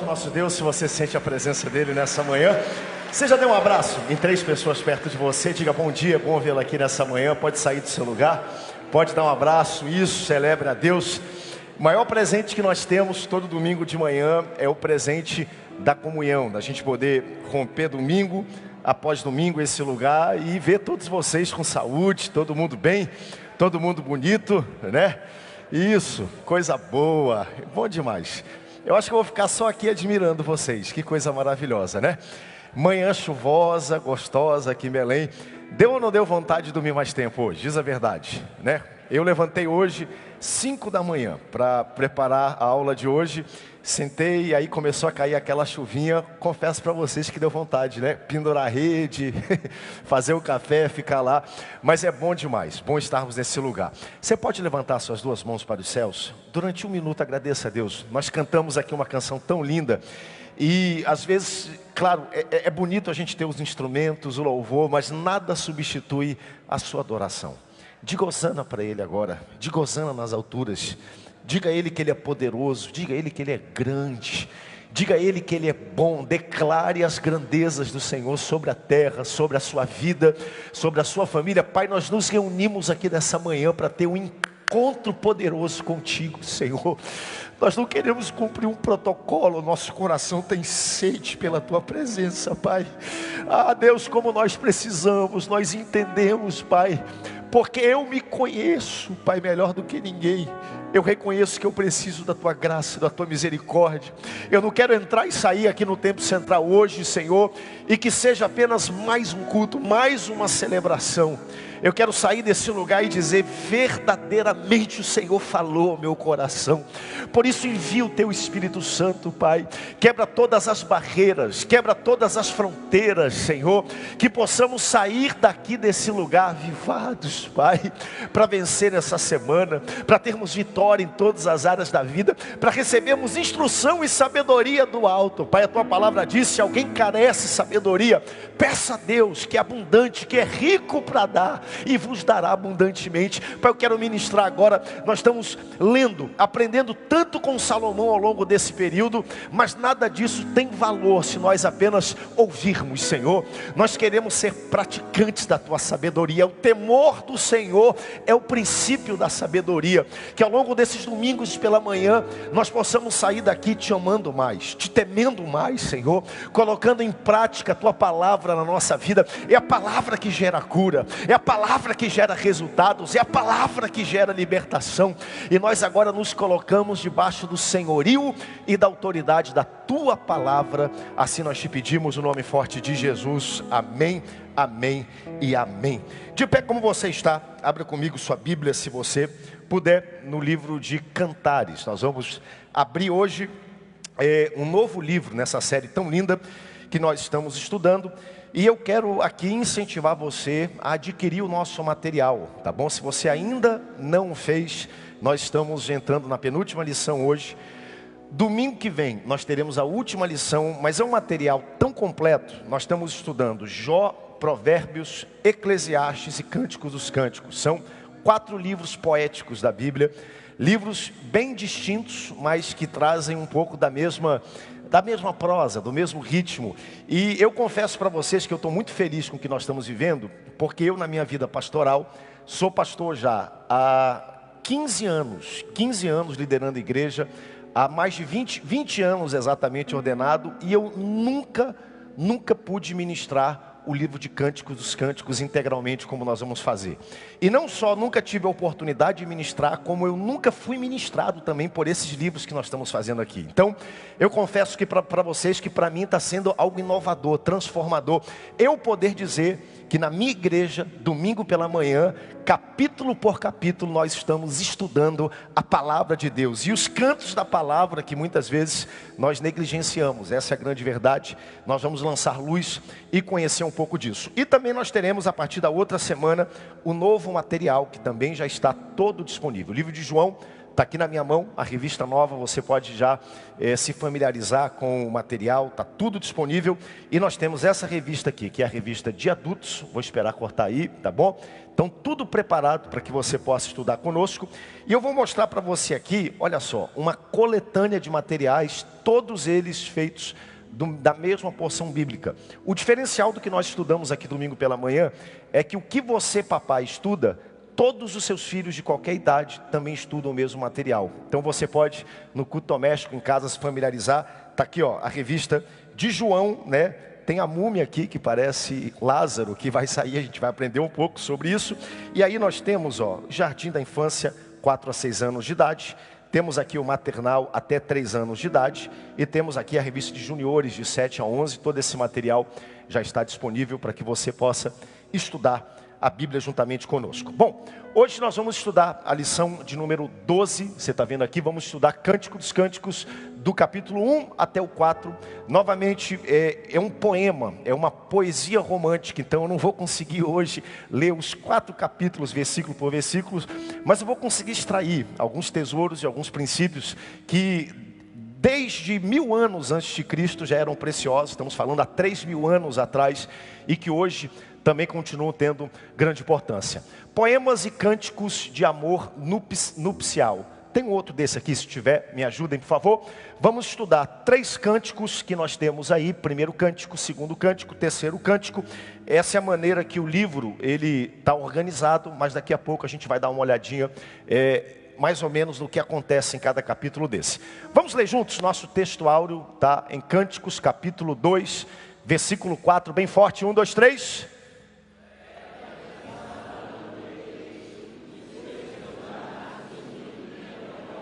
nosso Deus, se você sente a presença dele nessa manhã. Você já deu um abraço em 3 pessoas perto de você, diga bom dia, bom vê-lo aqui nessa manhã. Pode sair do seu lugar, pode dar um abraço, isso, celebre a Deus. O maior presente que nós temos todo domingo de manhã é o presente da comunhão, da gente poder romper domingo após domingo esse lugar e ver todos vocês com saúde, todo mundo bem, todo mundo bonito, né? Isso, coisa boa, bom demais. Eu acho que eu vou ficar só aqui admirando vocês, que coisa maravilhosa, né? Manhã chuvosa, gostosa aqui em Belém. Deu ou não deu vontade de dormir mais tempo hoje? Diz a verdade, né? Eu levantei hoje 5 da manhã para preparar a aula de hoje. Sentei e aí começou a cair aquela chuvinha. Confesso para vocês que deu vontade, né? Pendurar a rede, fazer o café, ficar lá. Mas é bom demais, bom estarmos nesse lugar. Você pode levantar suas 2 mãos para os céus? Durante 1 minuto agradeça a Deus. Nós cantamos aqui uma canção tão linda. E às vezes, claro, é bonito a gente ter os instrumentos, o louvor, mas nada substitui a sua adoração. Diga hosana para Ele agora, diga hosana nas alturas. Diga a Ele que Ele é poderoso, diga a Ele que Ele é grande, diga a Ele que Ele é bom. Declare as grandezas do Senhor sobre a terra, sobre a sua vida, sobre a sua família. Pai, nós nos reunimos aqui nessa manhã para ter um encontro poderoso contigo, Senhor. Nós não queremos cumprir um protocolo, nosso coração tem sede pela Tua presença, Pai. Ah, Deus, como nós precisamos, nós entendemos, Pai, porque eu me conheço, Pai, melhor do que ninguém. Eu reconheço que eu preciso da Tua graça, da Tua misericórdia. Eu não quero entrar e sair aqui no Templo Central hoje, Senhor, e que seja apenas mais um culto, mais uma celebração. Eu quero sair desse lugar e dizer, verdadeiramente o Senhor falou ao meu coração. Por isso envia o Teu Espírito Santo, Pai. Quebra todas as barreiras, quebra todas as fronteiras, Senhor. Que possamos sair daqui desse lugar avivados, Pai, para vencer essa semana, para termos vitória em todas as áreas da vida, para recebermos instrução e sabedoria do alto. Pai, a Tua palavra diz, se alguém carece de sabedoria, peça a Deus que é abundante, que é rico para dar, e vos dará abundantemente. Pai, eu quero ministrar agora. Nós estamos lendo, aprendendo tanto com Salomão ao longo desse período, mas nada disso tem valor se nós apenas ouvirmos, Senhor. Nós queremos ser praticantes da Tua sabedoria. O temor do Senhor é o princípio da sabedoria. Que ao longo desses domingos pela manhã nós possamos sair daqui te amando mais, te temendo mais, Senhor, colocando em prática a Tua palavra na nossa vida. É a palavra que gera cura, é a palavra que gera resultados, é a palavra que gera libertação. E nós agora nos colocamos debaixo do senhorio e da autoridade da Tua palavra. Assim nós te pedimos no nome forte de Jesus. Amém, amém e amém. De pé como você está, abra comigo sua Bíblia, se você puder, no livro de Cantares. Nós vamos abrir hoje um novo livro nessa série tão linda que nós estamos estudando. E eu quero aqui incentivar você a adquirir o nosso material, tá bom? Se você ainda não fez, nós estamos entrando na penúltima lição hoje. Domingo que vem nós teremos a última lição, mas é um material tão completo. Nós estamos estudando Jó, Provérbios, Eclesiastes e Cânticos dos Cânticos. São 4 livros poéticos da Bíblia, livros bem distintos, mas que trazem um pouco da mesma prosa, do mesmo ritmo. E eu confesso para vocês que eu estou muito feliz com o que nós estamos vivendo, porque eu na minha vida pastoral, sou pastor já há 15 anos liderando a igreja, há mais de 20 anos exatamente ordenado, e eu nunca pude ministrar o livro de Cânticos dos Cânticos integralmente como nós vamos fazer. E não só nunca tive a oportunidade de ministrar, como eu nunca fui ministrado também por esses livros que nós estamos fazendo aqui. Então, eu confesso que para vocês que para mim está sendo algo inovador, transformador, eu poder dizer que na minha igreja, domingo pela manhã, capítulo por capítulo, nós estamos estudando a palavra de Deus. E os cantos da palavra que muitas vezes nós negligenciamos, essa é a grande verdade. Nós vamos lançar luz e conhecer um pouco disso. E também nós teremos a partir da outra semana o novo material que também já está todo disponível. O livro de João, Está aqui na minha mão a revista nova, você pode já se familiarizar com o material, está tudo disponível. E nós temos essa revista aqui, que é a revista de adultos, vou esperar cortar aí, tá bom? Então tudo preparado para que você possa estudar conosco. E eu vou mostrar para você aqui, olha só, uma coletânea de materiais, todos eles feitos da mesma porção bíblica. O diferencial do que nós estudamos aqui domingo pela manhã é que o que você, papai, estuda, todos os seus filhos de qualquer idade também estudam o mesmo material. Então você pode, no culto doméstico, em casa, se familiarizar. Está aqui, ó, a revista de João, né? Tem a múmia aqui que parece Lázaro, que vai sair, a gente vai aprender um pouco sobre isso. E aí nós temos, ó, Jardim da Infância, 4 a 6 anos de idade. Temos aqui o maternal até 3 anos de idade. E temos aqui a revista de juniores, de 7 a 11. Todo esse material já está disponível para que você possa estudar a Bíblia juntamente conosco. Bom, hoje nós vamos estudar a lição de número 12, você está vendo aqui, vamos estudar Cântico dos Cânticos, do capítulo 1 até o 4. Novamente, é um poema, é uma poesia romântica, então eu não vou conseguir hoje ler os 4 capítulos, versículo por versículo, mas eu vou conseguir extrair alguns tesouros e alguns princípios que desde 1000 anos antes de Cristo já eram preciosos, estamos falando há 3000 anos atrás, e que hoje também continuam tendo grande importância. Poemas e cânticos de amor nupcial. Tem um outro desse aqui, se tiver, me ajudem, por favor. Vamos estudar 3 cânticos que nós temos aí. Primeiro cântico, segundo cântico, terceiro cântico. Essa é a maneira que o livro ele está organizado, mas daqui a pouco a gente vai dar uma olhadinha mais ou menos no que acontece em cada capítulo desse. Vamos ler juntos, nosso texto áureo está em Cânticos, capítulo 2, versículo 4, bem forte. 1, 2, 3...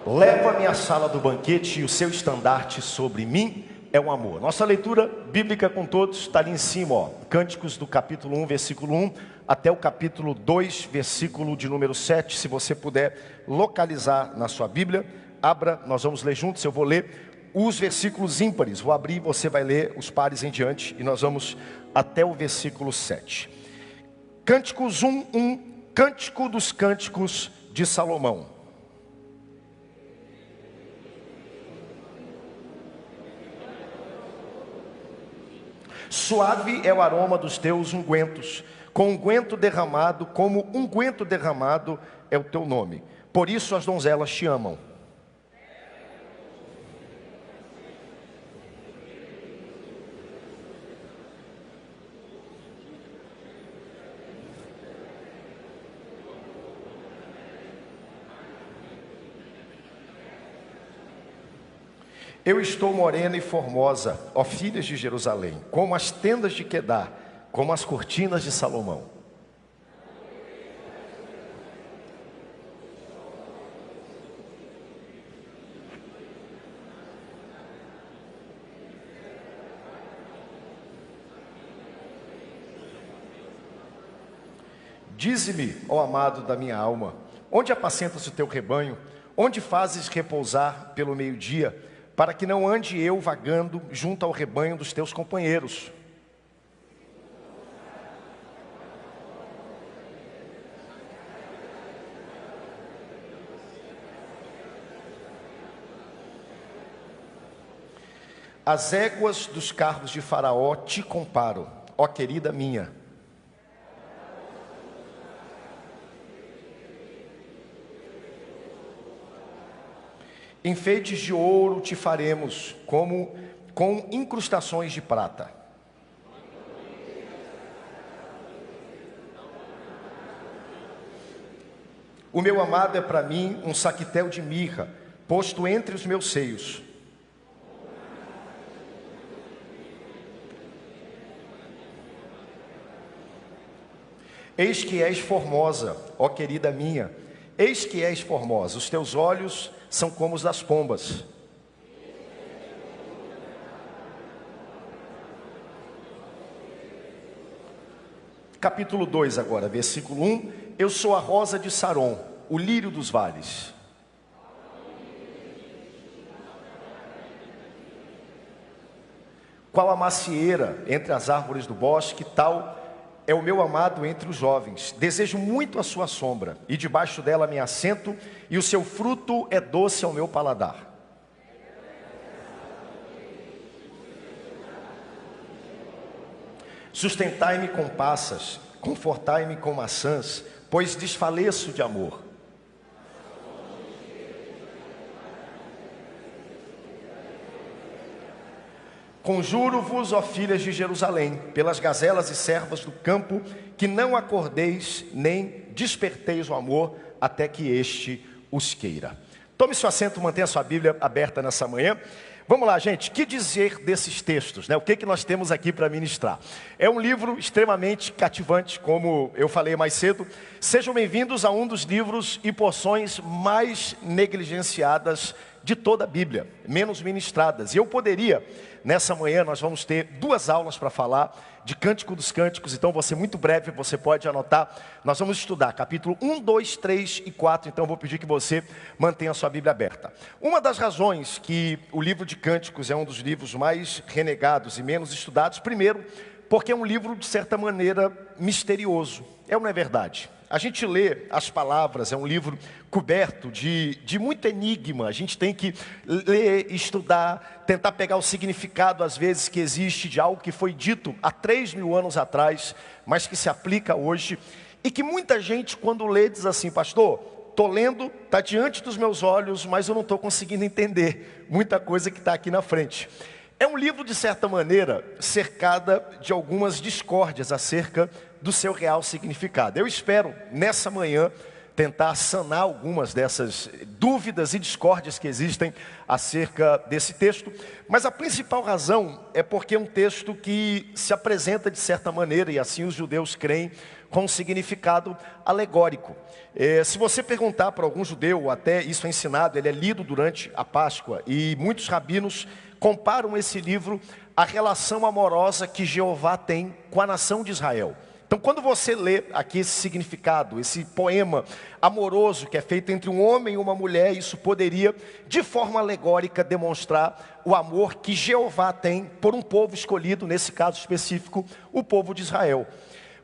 Leva-me à sala do banquete e o seu estandarte sobre mim é um amor. Nossa leitura bíblica com todos está ali em cima, ó. Cânticos do capítulo 1, versículo 1, até o capítulo 2, versículo de número 7. Se você puder localizar na sua Bíblia, abra, nós vamos ler juntos. Eu vou ler os versículos ímpares, vou abrir, você vai ler os pares em diante, e nós vamos até o versículo 7. Cânticos 1, 1, Cântico dos Cânticos de Salomão. Suave é o aroma dos teus ungüentos, com unguento derramado, como unguento derramado é o teu nome. Por isso as donzelas te amam. Eu estou morena e formosa, ó filhas de Jerusalém, como as tendas de Quedar, como as cortinas de Salomão. Dize-me, ó amado da minha alma, onde apacentas o teu rebanho, onde fazes repousar pelo meio-dia, para que não ande eu vagando junto ao rebanho dos teus companheiros. As éguas dos carros de Faraó te comparo, ó querida minha. Enfeites de ouro te faremos, como com incrustações de prata. O meu amado é para mim um saquitel de mirra, posto entre os meus seios. Eis que és formosa, ó querida minha, eis que és formosa, os teus olhos são como os das pombas. Capítulo 2 agora, versículo 1. Eu sou a rosa de Saron, o lírio dos vales. Qual a macieira entre as árvores do bosque, tal é o meu amado entre os jovens. Desejo muito a sua sombra, e debaixo dela me assento, e o seu fruto é doce ao meu paladar. Sustentai-me com passas, confortai-me com maçãs, pois desfaleço de amor. Conjuro-vos, ó filhas de Jerusalém, pelas gazelas e servas do campo, que não acordeis nem desperteis o amor, até que este os queira. Tome seu assento, mantenha sua Bíblia aberta nessa manhã. Vamos lá, gente, que dizer desses textos, né? O que nós temos aqui para ministrar? É um livro extremamente cativante, como eu falei mais cedo. Sejam bem-vindos a um dos livros e porções mais negligenciadas de toda a Bíblia, menos ministradas. E eu poderia, nessa manhã, nós vamos ter 2 aulas para falar de Cântico dos Cânticos, então vou ser muito breve, você pode anotar. Nós vamos estudar capítulo 1, 2, 3 e 4, então eu vou pedir que você mantenha a sua Bíblia aberta. Uma das razões que o livro de Cânticos é um dos livros mais renegados e menos estudados, primeiro, porque é um livro, de certa maneira, misterioso. É ou não é verdade? A gente lê as palavras, é um livro coberto de muito enigma. A gente tem que ler, estudar, tentar pegar o significado, às vezes, que existe de algo que foi dito há 3.000 anos atrás, mas que se aplica hoje. E que muita gente, quando lê, diz assim: pastor, estou lendo, está diante dos meus olhos, mas eu não estou conseguindo entender muita coisa que está aqui na frente. É um livro, de certa maneira, cercada de algumas discórdias acerca do seu real significado. Eu espero, nessa manhã, tentar sanar algumas dessas dúvidas e discórdias que existem acerca desse texto. Mas a principal razão é porque é um texto que se apresenta de certa maneira, e assim os judeus creem, com um significado alegórico. Se você perguntar para algum judeu, até isso é ensinado, ele é lido durante a Páscoa, e muitos rabinos comparam esse livro à relação amorosa que Jeová tem com a nação de Israel. Então, quando você lê aqui esse significado, esse poema amoroso que é feito entre um homem e uma mulher, isso poderia, de forma alegórica, demonstrar o amor que Jeová tem por um povo escolhido, nesse caso específico, o povo de Israel.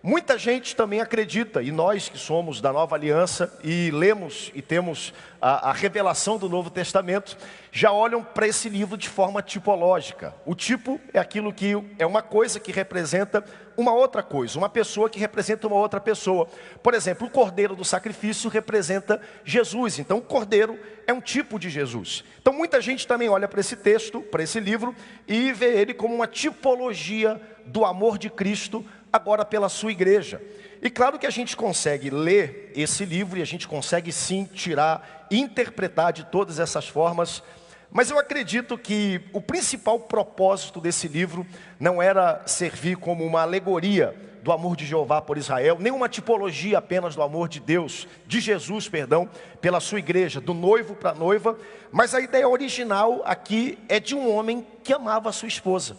Muita gente também acredita, e nós que somos da Nova Aliança e lemos e temos a revelação do Novo Testamento, já olham para esse livro de forma tipológica. O tipo é aquilo que é uma coisa que representa uma outra coisa, uma pessoa que representa uma outra pessoa. Por exemplo, o cordeiro do sacrifício representa Jesus, então o cordeiro é um tipo de Jesus. Então muita gente também olha para esse texto, para esse livro, e vê ele como uma tipologia do amor de Cristo, agora pela sua igreja. E claro que a gente consegue ler esse livro e a gente consegue sim tirar, interpretar de todas essas formas, mas eu acredito que o principal propósito desse livro não era servir como uma alegoria do amor de Jeová por Israel, nem uma tipologia apenas do amor de Deus, de Jesus, perdão, pela sua igreja, do noivo para a noiva, mas a ideia original aqui é de um homem que amava a sua esposa.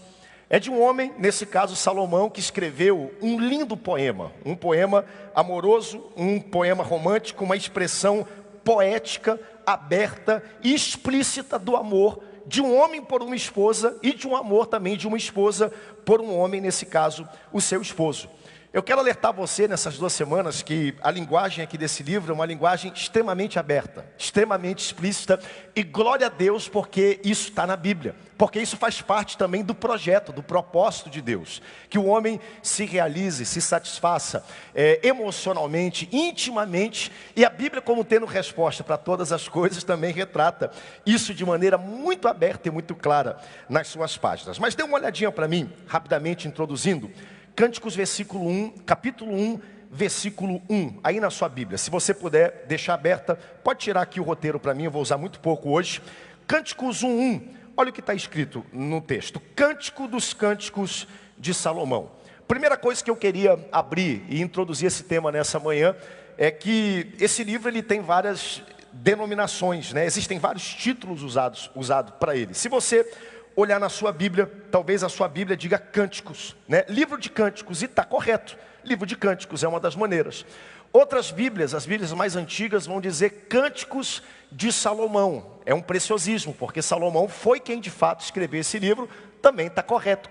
É de um homem, nesse caso Salomão, que escreveu um lindo poema. Um poema amoroso, um poema romântico, uma expressão poética, aberta e explícita do amor de um homem por uma esposa e de um amor também de uma esposa por um homem, nesse caso, o seu esposo. Eu quero alertar você nessas 2 semanas que a linguagem aqui desse livro é uma linguagem extremamente aberta, extremamente explícita, e glória a Deus porque isso está na Bíblia, porque isso faz parte também do projeto, do propósito de Deus, que o homem se realize, se satisfaça emocionalmente, intimamente, e a Bíblia, como tendo resposta para todas as coisas, também retrata isso de maneira muito aberta e muito clara nas suas páginas. Mas dê uma olhadinha para mim, rapidamente introduzindo, Cânticos, capítulo 1, versículo 1, aí na sua Bíblia. Se você puder deixar aberta, pode tirar aqui o roteiro para mim, eu vou usar muito pouco hoje. Cânticos 1, olha o que está escrito no texto. Cântico dos Cânticos de Salomão. Primeira coisa que eu queria abrir e introduzir esse tema nessa manhã é que esse livro ele tem várias denominações, né? Existem vários títulos usados para ele. Se você olhar na sua Bíblia, talvez a sua Bíblia diga Cânticos, né? Livro de Cânticos, e está correto, livro de Cânticos é uma das maneiras. Outras Bíblias, as Bíblias mais antigas, vão dizer Cânticos de Salomão. É um preciosismo, porque Salomão foi quem de fato escreveu esse livro, também está correto,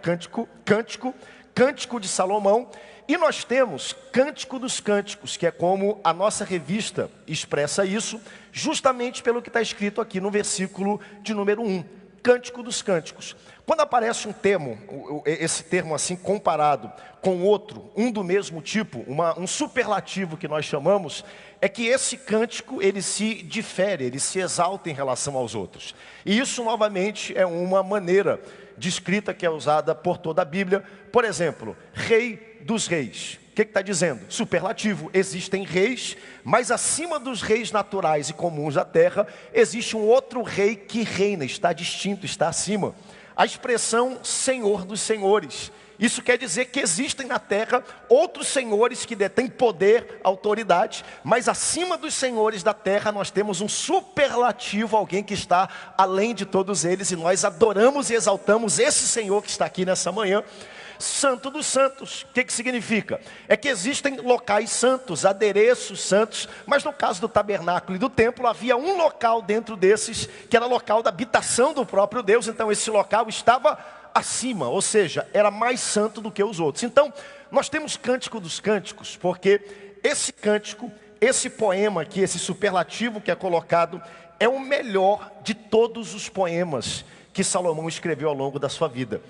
cântico Cântico de Salomão, e nós temos Cântico dos Cânticos, que é como a nossa revista expressa isso, justamente pelo que está escrito aqui no versículo de número 1, Cântico dos Cânticos. Quando aparece um termo, esse termo assim comparado com outro, um do mesmo tipo, um superlativo que nós chamamos, é que esse cântico ele se difere, ele se exalta em relação aos outros. E isso novamente é uma maneira de escrita que é usada por toda a Bíblia. Por exemplo, Rei dos Reis. O que está dizendo? Superlativo. Existem reis, mas acima dos reis naturais e comuns da terra, existe um outro rei que reina, está distinto, está acima. A expressão Senhor dos Senhores. Isso quer dizer que existem na terra outros senhores que detêm poder, autoridade, mas acima dos senhores da terra nós temos um superlativo, alguém que está além de todos eles, e nós adoramos e exaltamos esse Senhor que está aqui nessa manhã. Santo dos santos, o que significa? É que existem locais santos, adereços santos, mas no caso do tabernáculo e do templo, havia um local dentro desses, que era local da habitação do próprio Deus, então esse local estava acima, ou seja, era mais santo do que os outros. Então, nós temos Cântico dos Cânticos, porque esse cântico, esse poema aqui, esse superlativo que é colocado, é o melhor de todos os poemas que Salomão escreveu ao longo da sua vida.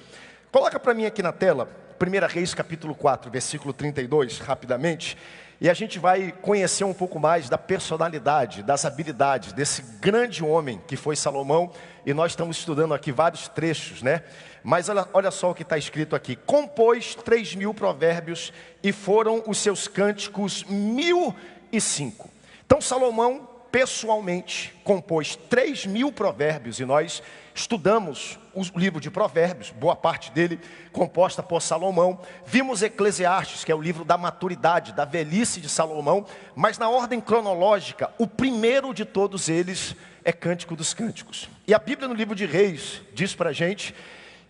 Coloca para mim aqui na tela, 1 Reis capítulo 4, versículo 32, rapidamente. E a gente vai conhecer um pouco mais da personalidade, das habilidades desse grande homem que foi Salomão. E nós estamos estudando aqui vários trechos, né? Mas olha só o que está escrito aqui. Compôs 3.000 provérbios e foram os seus cânticos 1.005. Então Salomão pessoalmente compôs 3.000 provérbios e nós estudamos o livro de Provérbios, boa parte dele composta por Salomão. Vimos Eclesiastes, que é o livro da maturidade, da velhice de Salomão. Mas na ordem cronológica, o primeiro de todos eles é Cântico dos Cânticos. E a Bíblia no livro de Reis diz para a gente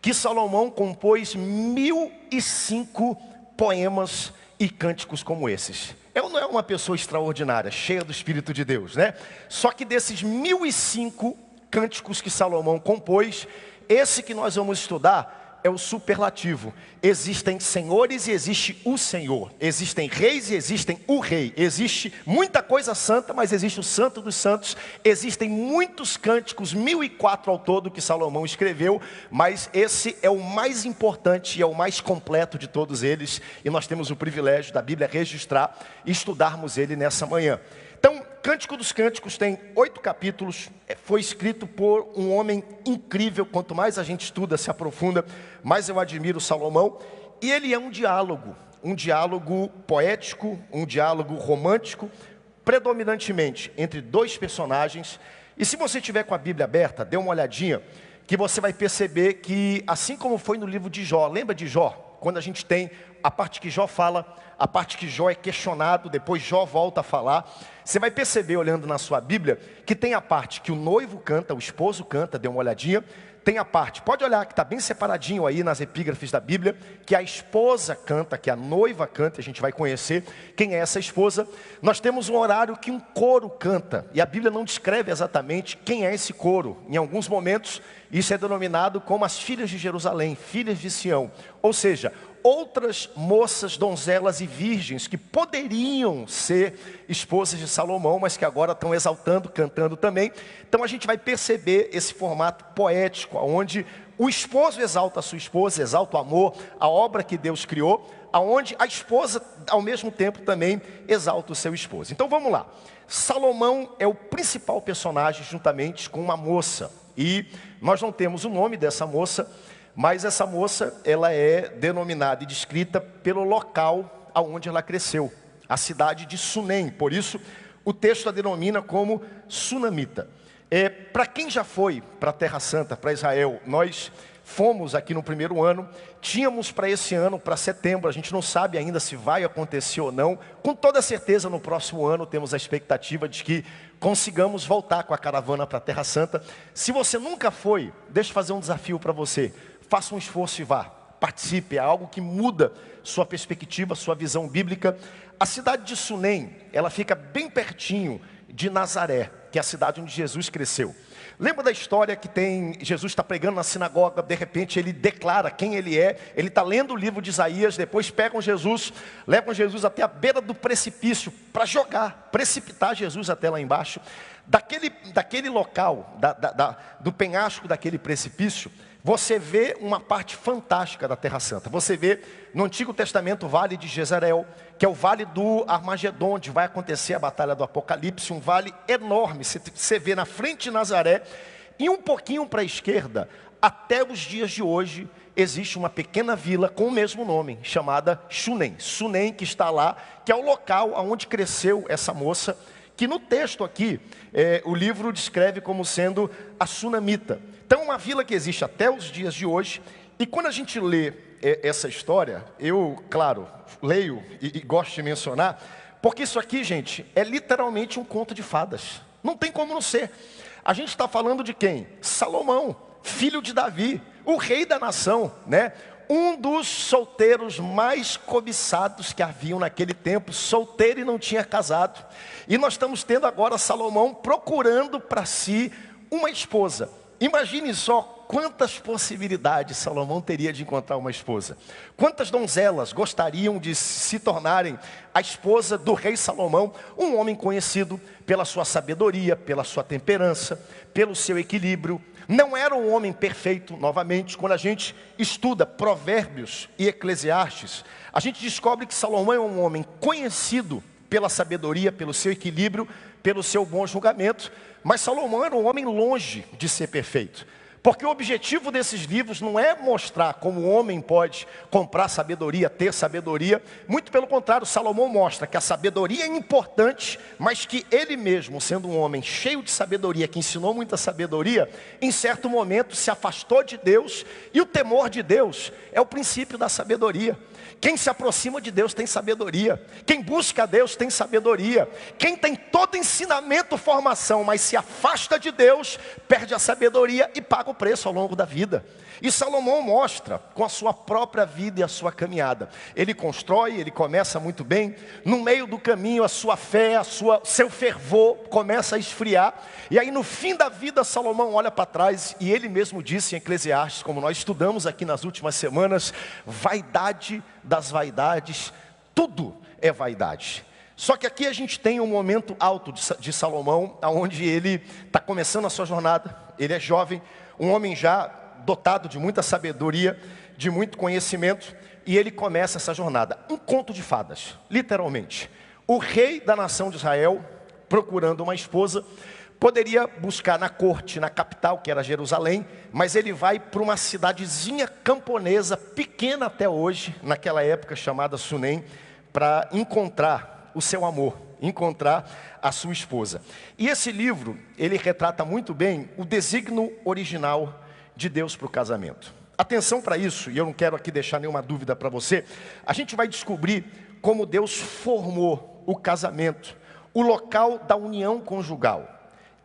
que Salomão compôs 1.005 poemas e cânticos como esses. Ele não é uma pessoa extraordinária, cheia do Espírito de Deus, né? Só que desses 1.005 cânticos que Salomão compôs, esse que nós vamos estudar é o superlativo. Existem senhores e existe o Senhor. Existem reis e existem o rei. Existe muita coisa santa, mas existe o santo dos santos. Existem muitos cânticos, 1.004 ao todo que Salomão escreveu, mas esse é o mais importante e é o mais completo de todos eles. E nós temos o privilégio da Bíblia registrar e estudarmos ele nessa manhã. Então, Cântico dos Cânticos tem 8 capítulos, foi escrito por um homem incrível. Quanto mais a gente estuda, se aprofunda, mais eu admiro Salomão. E ele é um diálogo poético, um diálogo romântico, predominantemente entre dois personagens. E se você tiver com a Bíblia aberta, dê uma olhadinha, que você vai perceber que, assim como foi no livro de Jó, lembra de Jó? Quando a gente tem a parte que Jó fala, a parte que Jó é questionado, depois Jó volta a falar. Você vai perceber, olhando na sua Bíblia, que tem a parte que o noivo canta, o esposo canta, dê uma olhadinha. Tem a parte, pode olhar que está bem separadinho aí nas epígrafes da Bíblia, que a esposa canta, que a noiva canta, a gente vai conhecer quem é essa esposa. Nós temos um horário que um coro canta, e a Bíblia não descreve exatamente quem é esse coro. Em alguns momentos, isso é denominado como as filhas de Jerusalém, filhas de Sião. Ou seja, outras moças, donzelas e virgens que poderiam ser esposas de Salomão, mas que agora estão exaltando, cantando também. Então a gente vai perceber esse formato poético, onde o esposo exalta a sua esposa, exalta o amor, a obra que Deus criou, aonde a esposa, ao mesmo tempo, também exalta o seu esposo. Então vamos lá. Salomão é o principal personagem, juntamente com uma moça. E nós não temos o nome dessa moça, mas essa moça, ela é denominada e descrita pelo local aonde ela cresceu, a cidade de Sunem. Por isso, o texto a denomina como sunamita. Para quem já foi para a Terra Santa, para Israel, nós fomos aqui no primeiro ano, tínhamos para esse ano, para setembro, a gente não sabe ainda se vai acontecer ou não. Com toda certeza, no próximo ano, temos a expectativa de que consigamos voltar com a caravana para a Terra Santa. Se você nunca foi, deixa eu fazer um desafio para você. Faça um esforço e vá, participe, é algo que muda sua perspectiva, sua visão bíblica. A cidade de Sunem, ela fica bem pertinho de Nazaré, que é a cidade onde Jesus cresceu. Lembra da história que tem, Jesus está pregando na sinagoga, de repente ele declara quem ele é, ele está lendo o livro de Isaías, depois pegam Jesus, levam Jesus até a beira do precipício, para jogar, precipitar Jesus até lá embaixo. Daquele local, do penhasco daquele precipício, você vê uma parte fantástica da Terra Santa. Você vê no Antigo Testamento o Vale de Jezreel, que é o Vale do Armagedon, onde vai acontecer a Batalha do Apocalipse, um vale enorme. Você vê na frente de Nazaré, e um pouquinho para a esquerda, até os dias de hoje, existe uma pequena vila com o mesmo nome, chamada Shunem. Shunem, que está lá, que é o local onde cresceu essa moça, que no texto aqui, o livro descreve como sendo a Sunamita. Então, uma vila que existe até os dias de hoje. E quando a gente lê essa história, eu, claro, leio e gosto de mencionar, porque isso aqui, gente, é literalmente um conto de fadas. Não tem como não ser. A gente está falando de quem? Salomão, filho de Davi, o rei da nação, né? Um dos solteiros mais cobiçados que haviam naquele tempo, solteiro e não tinha casado. E nós estamos tendo agora Salomão procurando para si uma esposa. Imagine só quantas possibilidades Salomão teria de encontrar uma esposa. Quantas donzelas gostariam de se tornarem a esposa do rei Salomão, um homem conhecido pela sua sabedoria, pela sua temperança, pelo seu equilíbrio. Não era um homem perfeito, novamente, quando a gente estuda Provérbios e Eclesiastes, a gente descobre que Salomão é um homem conhecido pela sabedoria, pelo seu equilíbrio, pelo seu bom julgamento, mas Salomão era um homem longe de ser perfeito. Porque o objetivo desses livros não é mostrar como o homem pode comprar sabedoria, ter sabedoria. Muito pelo contrário, Salomão mostra que a sabedoria é importante, mas que ele mesmo, sendo um homem cheio de sabedoria, que ensinou muita sabedoria, em certo momento se afastou de Deus. E o temor de Deus é o princípio da sabedoria. Quem se aproxima de Deus tem sabedoria. Quem busca a Deus tem sabedoria. Quem tem todo ensinamento, formação, mas se afasta de Deus, perde a sabedoria e paga o preço ao longo da vida. E Salomão mostra com a sua própria vida e a sua caminhada. Ele constrói, ele começa muito bem. No meio do caminho, a sua fé, seu fervor começa a esfriar. E aí no fim da vida, Salomão olha para trás e ele mesmo disse em Eclesiastes, como nós estudamos aqui nas últimas semanas, vaidade das vaidades, tudo é vaidade. Só que aqui a gente tem um momento alto de Salomão, onde ele está começando a sua jornada. Ele é jovem, um homem já dotado de muita sabedoria, de muito conhecimento, e ele começa essa jornada. Um conto de fadas, literalmente. O rei da nação de Israel, procurando uma esposa, poderia buscar na corte, na capital, que era Jerusalém, mas ele vai para uma cidadezinha camponesa, pequena até hoje, naquela época chamada Sunem, para encontrar o seu amor, encontrar a sua esposa. E esse livro, ele retrata muito bem o desígnio original de Deus para o casamento. Atenção para isso, e eu não quero aqui deixar nenhuma dúvida para você. A gente vai descobrir como Deus formou o casamento, o local da união conjugal,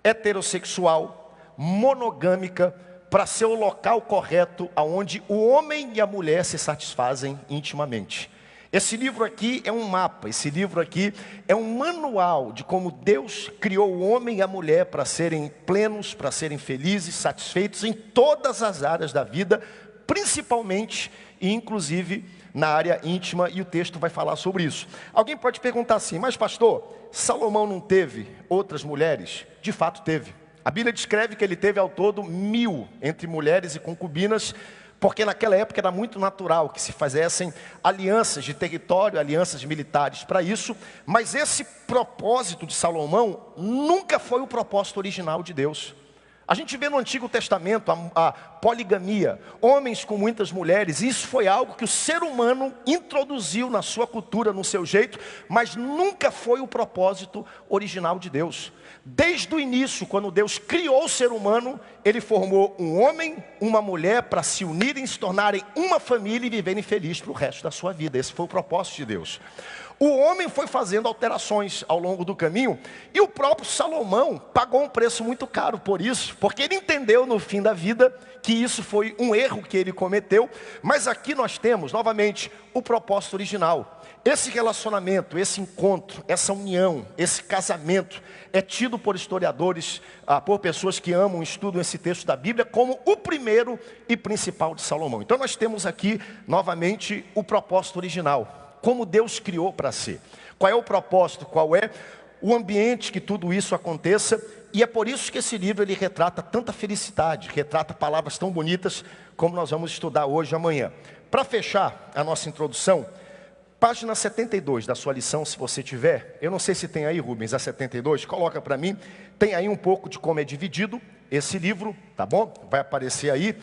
heterossexual, monogâmica, para ser o local correto onde o homem e a mulher se satisfazem intimamente. Esse livro aqui é um mapa, esse livro aqui é um manual de como Deus criou o homem e a mulher para serem plenos, para serem felizes, satisfeitos em todas as áreas da vida, principalmente e inclusive na área íntima, e o texto vai falar sobre isso. Alguém pode perguntar assim, mas pastor, Salomão não teve outras mulheres? De fato teve. A Bíblia descreve que ele teve ao todo 1000 entre mulheres e concubinas, porque naquela época era muito natural que se fizessem alianças de território, alianças militares para isso, mas esse propósito de Salomão nunca foi o propósito original de Deus. A gente vê no Antigo Testamento a poligamia, homens com muitas mulheres, isso foi algo que o ser humano introduziu na sua cultura, no seu jeito, mas nunca foi o propósito original de Deus. Desde o início, quando Deus criou o ser humano, Ele formou um homem, uma mulher para se unirem, se tornarem uma família e viverem felizes para o resto da sua vida. Esse foi o propósito de Deus. O homem foi fazendo alterações ao longo do caminho, e o próprio Salomão pagou um preço muito caro por isso, porque ele entendeu no fim da vida que isso foi um erro que ele cometeu. Mas aqui nós temos, novamente, o propósito original. Esse relacionamento, esse encontro, essa união, esse casamento é tido por historiadores, por pessoas que amam e estudam esse texto da Bíblia, como o primeiro e principal de Salomão. Então nós temos aqui, novamente, o propósito original. Como Deus criou para ser. Qual é o propósito? Qual é o ambiente que tudo isso aconteça? E é por isso que esse livro ele retrata tanta felicidade, retrata palavras tão bonitas como nós vamos estudar hoje e amanhã. Para fechar a nossa introdução, página 72 da sua lição, se você tiver, eu não sei se tem aí, Rubens, a 72, coloca para mim, tem aí um pouco de como é dividido esse livro, tá bom? Vai aparecer aí.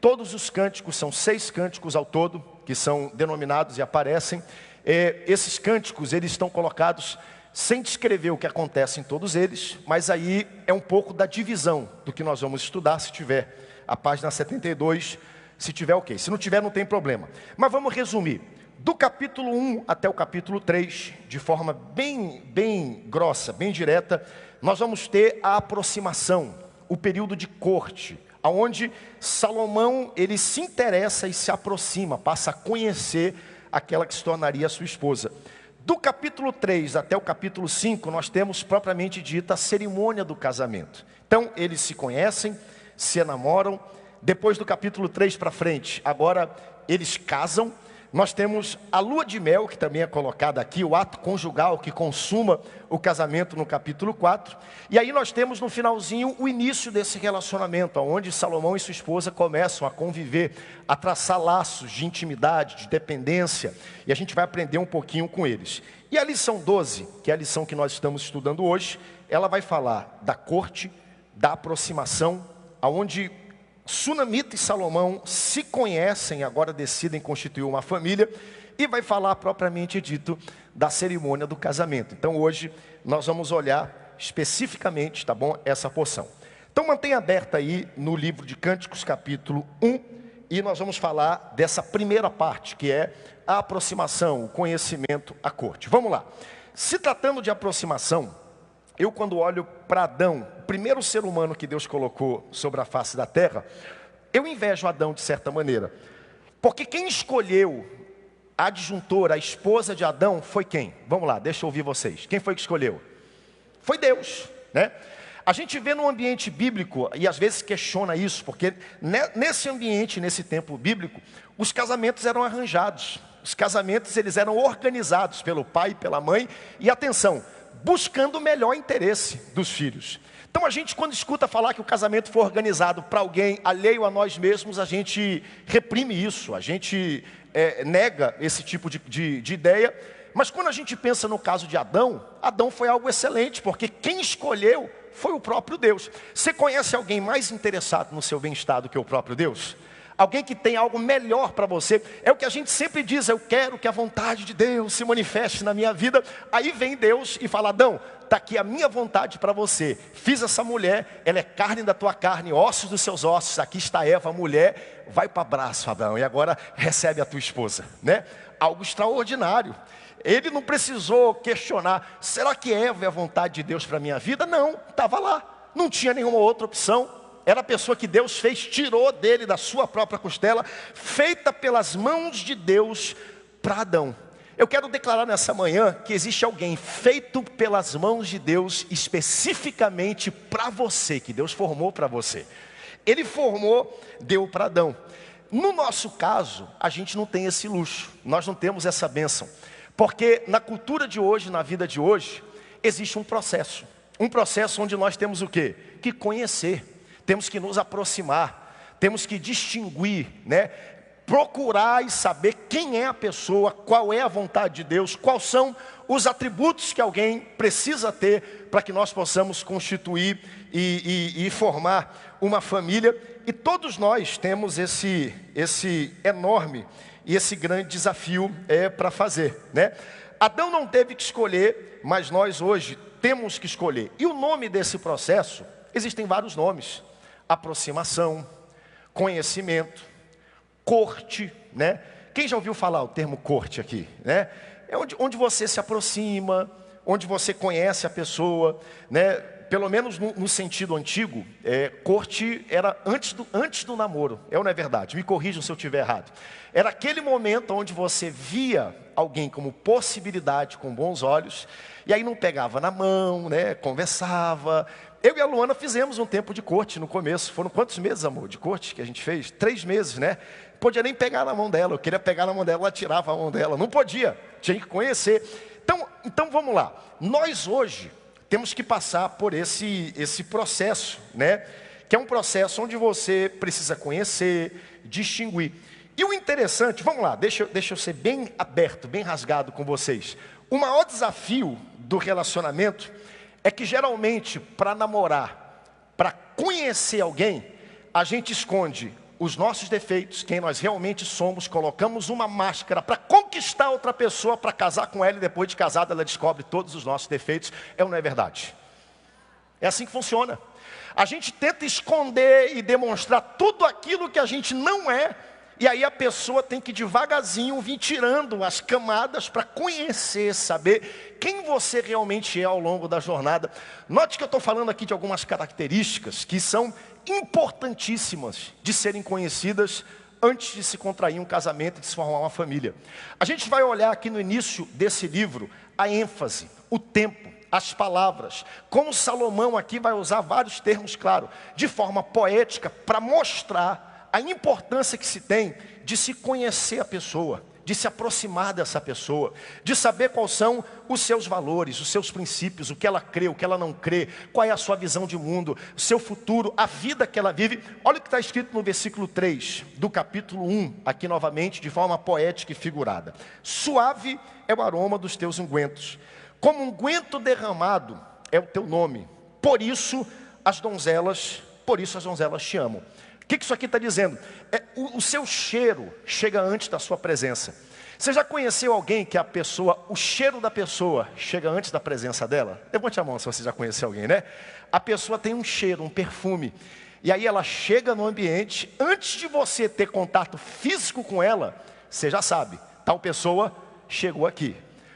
Todos os cânticos, são 6 cânticos ao todo, que são denominados e aparecem. Esses cânticos, eles estão colocados sem descrever o que acontece em todos eles, mas aí é um pouco da divisão do que nós vamos estudar, se tiver a página 72, se tiver ok. Se não tiver, não tem problema. Mas vamos resumir. Do capítulo 1 até o capítulo 3, de forma bem grossa, bem direta, nós vamos ter a aproximação, o período de corte, onde Salomão ele se interessa e se aproxima, passa a conhecer aquela que se tornaria a sua esposa. Do capítulo 3 até o capítulo 5, nós temos propriamente dita a cerimônia do casamento. Então, eles se conhecem, se enamoram. Depois do capítulo 3 para frente, agora eles casam. Nós temos a lua de mel, que também é colocada aqui, o ato conjugal que consuma o casamento no capítulo 4. E aí nós temos no finalzinho o início desse relacionamento, onde Salomão e sua esposa começam a conviver, a traçar laços de intimidade, de dependência. E a gente vai aprender um pouquinho com eles. E a lição 12, que é a lição que nós estamos estudando hoje, ela vai falar da corte, da aproximação, onde Sunamita e Salomão se conhecem, agora decidem constituir uma família, e vai falar propriamente dito da cerimônia do casamento. Então hoje nós vamos olhar especificamente, tá bom, essa porção. Então mantenha aberta aí no livro de Cânticos capítulo 1, e nós vamos falar dessa primeira parte, que é a aproximação, o conhecimento, a corte. Vamos lá. Se tratando de aproximação, eu quando olho para Adão, o primeiro ser humano que Deus colocou sobre a face da terra, eu invejo Adão de certa maneira. Porque quem escolheu a adjuntora, a esposa de Adão, foi quem? Vamos lá, deixa eu ouvir vocês. Quem foi que escolheu? Foi Deus, né? A gente vê no ambiente bíblico, e às vezes questiona isso, porque nesse ambiente, nesse tempo bíblico, os casamentos eram arranjados. Os casamentos eles eram organizados pelo pai e pela mãe, e atenção, buscando o melhor interesse dos filhos. Então a gente quando escuta falar que o casamento foi organizado para alguém alheio a nós mesmos, a gente reprime isso, a gente nega esse tipo de ideia. Mas quando a gente pensa no caso de Adão, Adão foi algo excelente, porque quem escolheu foi o próprio Deus. Você conhece alguém mais interessado no seu bem-estar do que o próprio Deus? Alguém que tem algo melhor para você. É o que a gente sempre diz, eu quero que a vontade de Deus se manifeste na minha vida. Aí vem Deus e fala, Adão, está aqui a minha vontade para você. Fiz essa mulher, ela é carne da tua carne, ossos dos seus ossos. Aqui está Eva, a mulher, vai para o abraço, Adão, e agora recebe a tua esposa, né? Algo extraordinário. Ele não precisou questionar, será que Eva é a vontade de Deus para a minha vida? Não, estava lá, não tinha nenhuma outra opção. Era a pessoa que Deus fez, tirou dele da sua própria costela, feita pelas mãos de Deus para Adão. Eu quero declarar nessa manhã que existe alguém feito pelas mãos de Deus especificamente para você, que Deus formou para você. Ele formou, deu para Adão. No nosso caso, a gente não tem esse luxo, nós não temos essa bênção. Porque na cultura de hoje, na vida de hoje, existe um processo onde nós temos o quê? Que conhecer. Temos que nos aproximar, temos que distinguir, né? Procurar e saber quem é a pessoa, qual é a vontade de Deus, quais são os atributos que alguém precisa ter para que nós possamos constituir e formar uma família. E todos nós temos esse enorme e esse grande desafio para fazer, né? Adão não teve que escolher, mas nós hoje temos que escolher. E o nome desse processo, existem vários nomes. Aproximação, conhecimento, corte, né? Quem já ouviu falar o termo corte aqui, né? É onde você se aproxima, onde você conhece a pessoa, né? Pelo menos no sentido antigo, corte era antes do namoro. É ou não é verdade? Me corrijam se eu estiver errado. Era aquele momento onde você via alguém como possibilidade, com bons olhos, e aí não pegava na mão, né? Conversava. Eu e a Luana fizemos um tempo de corte no começo. Foram quantos meses, amor, de corte que a gente fez? 3 meses, né? Não podia nem pegar na mão dela. Eu queria pegar na mão dela, ela tirava a mão dela. Não podia, tinha que conhecer. Então vamos lá. Nós hoje temos que passar por esse processo, né? Que é um processo onde você precisa conhecer, distinguir. E o interessante, vamos lá, deixa eu ser bem aberto, bem rasgado com vocês. O maior desafio do relacionamento é que geralmente para namorar, para conhecer alguém, a gente esconde os nossos defeitos, quem nós realmente somos, colocamos uma máscara para conquistar outra pessoa, para casar com ela, e depois de casada ela descobre todos os nossos defeitos. É ou não é verdade? É assim que funciona. A gente tenta esconder e demonstrar tudo aquilo que a gente não é, e aí a pessoa tem que devagarzinho vir tirando as camadas para conhecer, saber quem você realmente é ao longo da jornada. Note que eu estou falando aqui de algumas características que são importantíssimas de serem conhecidas antes de se contrair um casamento e de se formar uma família. A gente vai olhar aqui no início desse livro a ênfase, o tempo, as palavras. Como Salomão aqui vai usar vários termos, claro, de forma poética, para mostrar a importância que se tem de se conhecer a pessoa, de se aproximar dessa pessoa, de saber quais são os seus valores, os seus princípios, o que ela crê, o que ela não crê, qual é a sua visão de mundo, o seu futuro, a vida que ela vive. Olha o que está escrito no versículo 3 do capítulo 1, aqui novamente, de forma poética e figurada. Suave é o aroma dos teus ungüentos, como unguento derramado é o teu nome, por isso as donzelas te amam. O que isso aqui está dizendo? O seu cheiro chega antes da sua presença. Você já conheceu alguém que o cheiro da pessoa chega antes da presença dela? Levante a mão se você já conheceu alguém, né? A pessoa tem um cheiro, um perfume. E aí ela chega no ambiente, antes de você ter contato físico com ela, você já sabe, tal pessoa chegou aqui.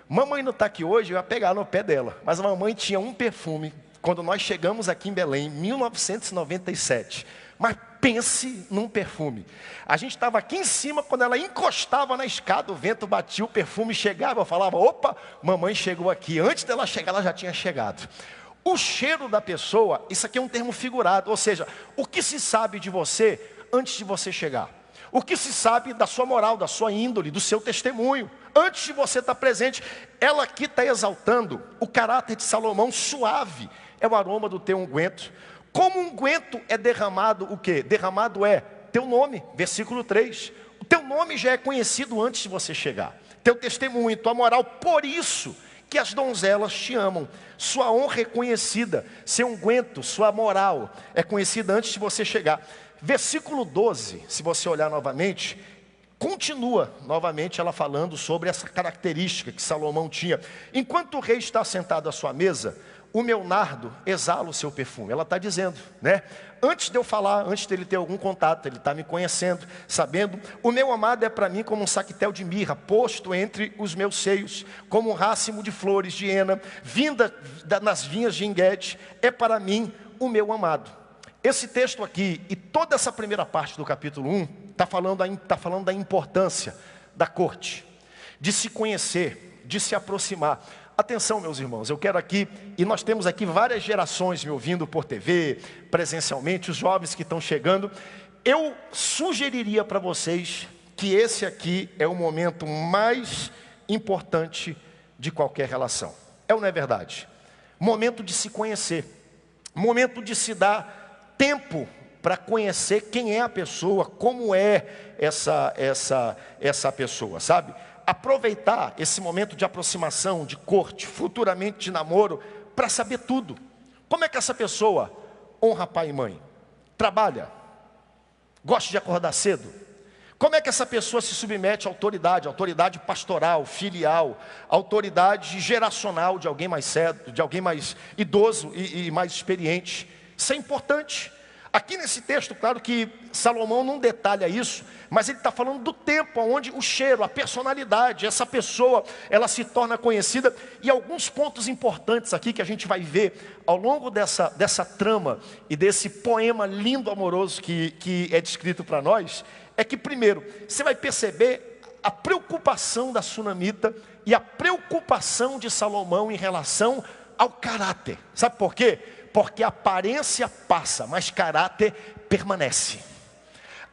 Mamãe não está aqui hoje, eu ia pegar no pé dela. Mas a mamãe tinha um perfume, quando nós chegamos aqui em Belém, em 1997. Mas pense num perfume. A gente estava aqui em cima, quando ela encostava na escada, o vento batia, o perfume chegava, eu falava, opa, mamãe chegou aqui. Antes dela chegar, ela já tinha chegado. O cheiro da pessoa, isso aqui é um termo figurado, ou seja, o que se sabe de você antes de você chegar. O que se sabe da sua moral, da sua índole, do seu testemunho, antes de você estar presente. Ela aqui está exaltando o caráter de Salomão, suave é o aroma do teu unguento. Como unguento é derramado o quê? Derramado é teu nome, versículo 3. O teu nome já é conhecido antes de você chegar. Teu testemunho, tua moral, por isso que as donzelas te amam. Sua honra é conhecida, seu unguento, sua moral é conhecida antes de você chegar. Versículo 12, se você olhar novamente, continua novamente ela falando sobre essa característica que Salomão tinha. Enquanto o rei está sentado à sua mesa, o meu nardo exala o seu perfume. Ela está dizendo, né? Antes de eu falar, antes dele ter algum contato, ele está me conhecendo, sabendo. O meu amado é para mim como um saquetel de mirra, posto entre os meus seios, como um racimo de flores de hena, vinda nas vinhas de Enguede, é para mim o meu amado. Esse texto aqui, e toda essa primeira parte do capítulo 1, está falando da importância da corte, de se conhecer, de se aproximar. Atenção, meus irmãos, eu quero aqui, e nós temos aqui várias gerações me ouvindo por TV, presencialmente, os jovens que estão chegando. Eu sugeriria para vocês que esse aqui é o momento mais importante de qualquer relação. É ou não é verdade? Momento de se conhecer, momento de se dar tempo para conhecer quem é a pessoa, como é essa pessoa, sabe? Aproveitar esse momento de aproximação, de corte, futuramente de namoro, para saber tudo. Como é que essa pessoa honra pai e mãe? Trabalha? Gosta de acordar cedo? Como é que essa pessoa se submete à autoridade pastoral, filial, autoridade geracional de alguém mais cedo, de alguém mais idoso e mais experiente? Isso é importante. Aqui nesse texto, claro que Salomão não detalha isso, mas ele está falando do tempo onde o cheiro, a personalidade, essa pessoa, ela se torna conhecida. E alguns pontos importantes aqui que a gente vai ver ao longo dessa trama e desse poema lindo, amoroso que é descrito para nós, é que primeiro, você vai perceber a preocupação da sunamita e a preocupação de Salomão em relação ao caráter. Sabe por quê? Porque a aparência passa, mas caráter permanece.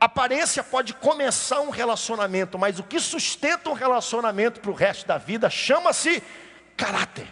A aparência pode começar um relacionamento, mas o que sustenta um relacionamento para o resto da vida chama-se caráter.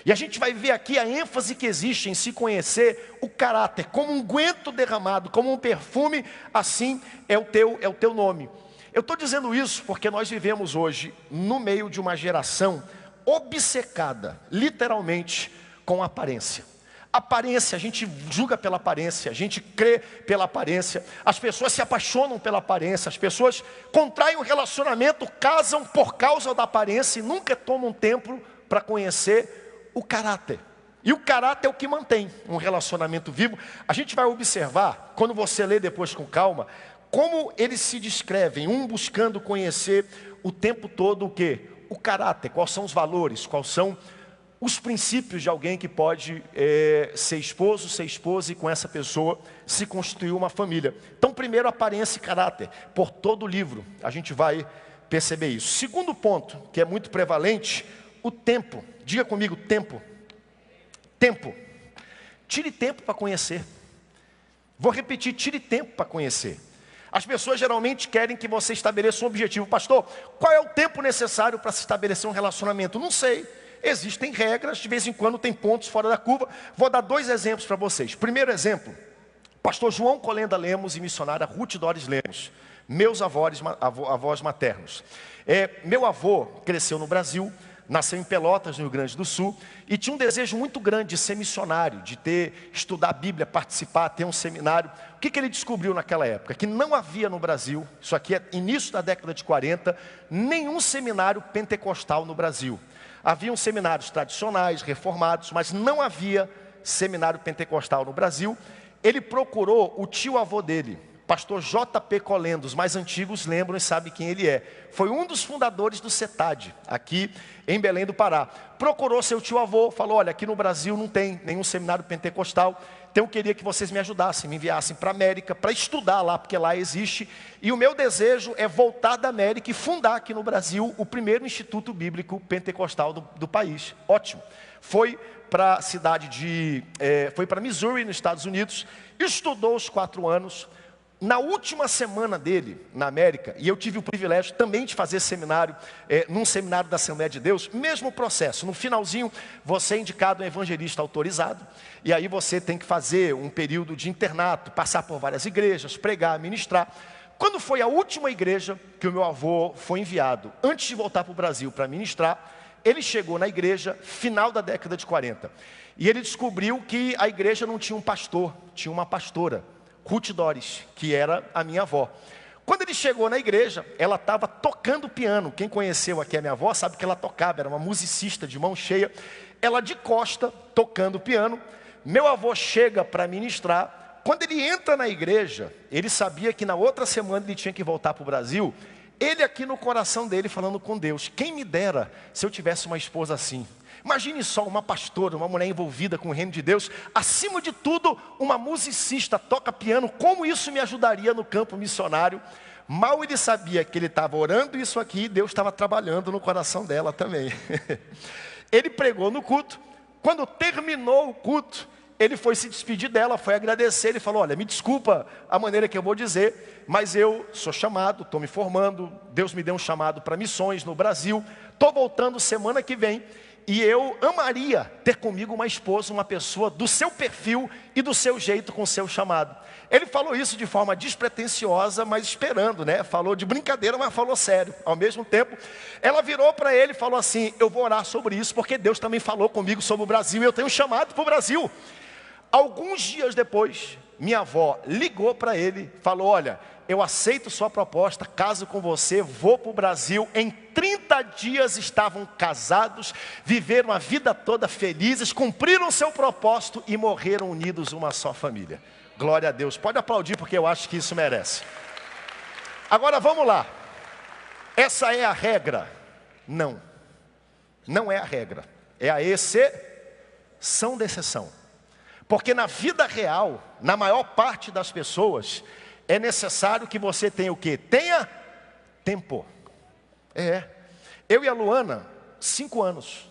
E a gente vai ver aqui a ênfase que existe em se conhecer o caráter, como um unguento derramado, como um perfume, assim é o teu nome. Eu estou dizendo isso porque nós vivemos hoje no meio de uma geração obcecada, literalmente, com aparência. Aparência, a gente julga pela aparência, a gente crê pela aparência, as pessoas se apaixonam pela aparência, as pessoas contraem um relacionamento, casam por causa da aparência e nunca tomam tempo para conhecer o caráter. E o caráter é o que mantém um relacionamento vivo. A gente vai observar, quando você lê depois com calma, como eles se descrevem, um buscando conhecer o tempo todo o quê? O caráter, quais são os valores, quais são os princípios de alguém que pode ser esposo, ser esposa e com essa pessoa se constituir uma família. Então, primeiro, aparência e caráter. Por todo o livro, a gente vai perceber isso. Segundo ponto, que é muito prevalente, o tempo. Diga comigo, tempo. Tempo. Tire tempo para conhecer. Vou repetir, tire tempo para conhecer. As pessoas geralmente querem que você estabeleça um objetivo. Pastor, qual é o tempo necessário para se estabelecer um relacionamento? Não sei. Existem regras, de vez em quando tem pontos fora da curva. Vou dar 2 exemplos para vocês. Primeiro exemplo, pastor João Colenda Lemos e missionária Ruth Dores Lemos, meus avós maternos. Meu avô cresceu no Brasil, nasceu em Pelotas, no Rio Grande do Sul, e tinha um desejo muito grande de ser missionário, de estudar a Bíblia, participar, ter um seminário. O que ele descobriu naquela época? Que não havia no Brasil, isso aqui é início da década de 40, nenhum seminário pentecostal no Brasil. Haviam seminários tradicionais, reformados, mas não havia seminário pentecostal no Brasil. Ele procurou o tio-avô dele, pastor J.P. Colenda. Os mais antigos lembram e sabem quem ele é. Foi um dos fundadores do CETAD, aqui em Belém do Pará. Procurou seu tio-avô, falou, olha, aqui no Brasil não tem nenhum seminário pentecostal, então eu queria que vocês me ajudassem, me enviassem para a América, para estudar lá, porque lá existe. E o meu desejo é voltar da América e fundar aqui no Brasil o primeiro instituto bíblico pentecostal do país. Ótimo. Foi para a cidade foi para Missouri, nos Estados Unidos, estudou os 4 anos. Na última semana dele, na América, e eu tive o privilégio também de fazer seminário, num seminário da Assembleia de Deus, mesmo processo. No finalzinho, você é indicado um evangelista autorizado, e aí você tem que fazer um período de internato, passar por várias igrejas, pregar, ministrar. Quando foi a última igreja que o meu avô foi enviado, antes de voltar para o Brasil para ministrar, ele chegou na igreja, final da década de 40, e ele descobriu que a igreja não tinha um pastor, tinha uma pastora, Ruth Dores, que era a minha avó. Quando ele chegou na igreja, ela estava tocando piano. Quem conheceu aqui a minha avó sabe que ela tocava, era uma musicista de mão cheia. Ela de costa, tocando piano. Meu avô chega para ministrar. Quando ele entra na igreja, ele sabia que na outra semana ele tinha que voltar para o Brasil. Ele aqui no coração dele falando com Deus, quem me dera se eu tivesse uma esposa assim. Imagine só uma pastora, uma mulher envolvida com o reino de Deus, acima de tudo, uma musicista, toca piano, como isso me ajudaria no campo missionário? Mal ele sabia que ele estava orando isso aqui, e Deus estava trabalhando no coração dela também. Ele pregou no culto, quando terminou o culto, ele foi se despedir dela, foi agradecer, ele falou, olha, me desculpa a maneira que eu vou dizer, mas eu sou chamado, estou me formando, Deus me deu um chamado para missões no Brasil, estou voltando semana que vem, e eu amaria ter comigo uma esposa, uma pessoa do seu perfil e do seu jeito com o seu chamado. Ele falou isso de forma despretensiosa, mas esperando, né? Falou de brincadeira, mas falou sério. Ao mesmo tempo, ela virou para ele e falou assim, eu vou orar sobre isso, porque Deus também falou comigo sobre o Brasil, e eu tenho um chamado para o Brasil. Alguns dias depois, minha avó ligou para ele, falou, olha, eu aceito sua proposta, caso com você, vou para o Brasil. Em 30 dias estavam casados, viveram a vida toda felizes, cumpriram seu propósito e morreram unidos uma só família. Glória a Deus. Pode aplaudir porque eu acho que isso merece. Agora vamos lá. Essa é a regra? Não. Não é a regra. É a exceção da exceção. Porque na vida real, na maior parte das pessoas, é necessário que você tenha o quê? Tenha tempo. Eu e a Luana, 5 anos.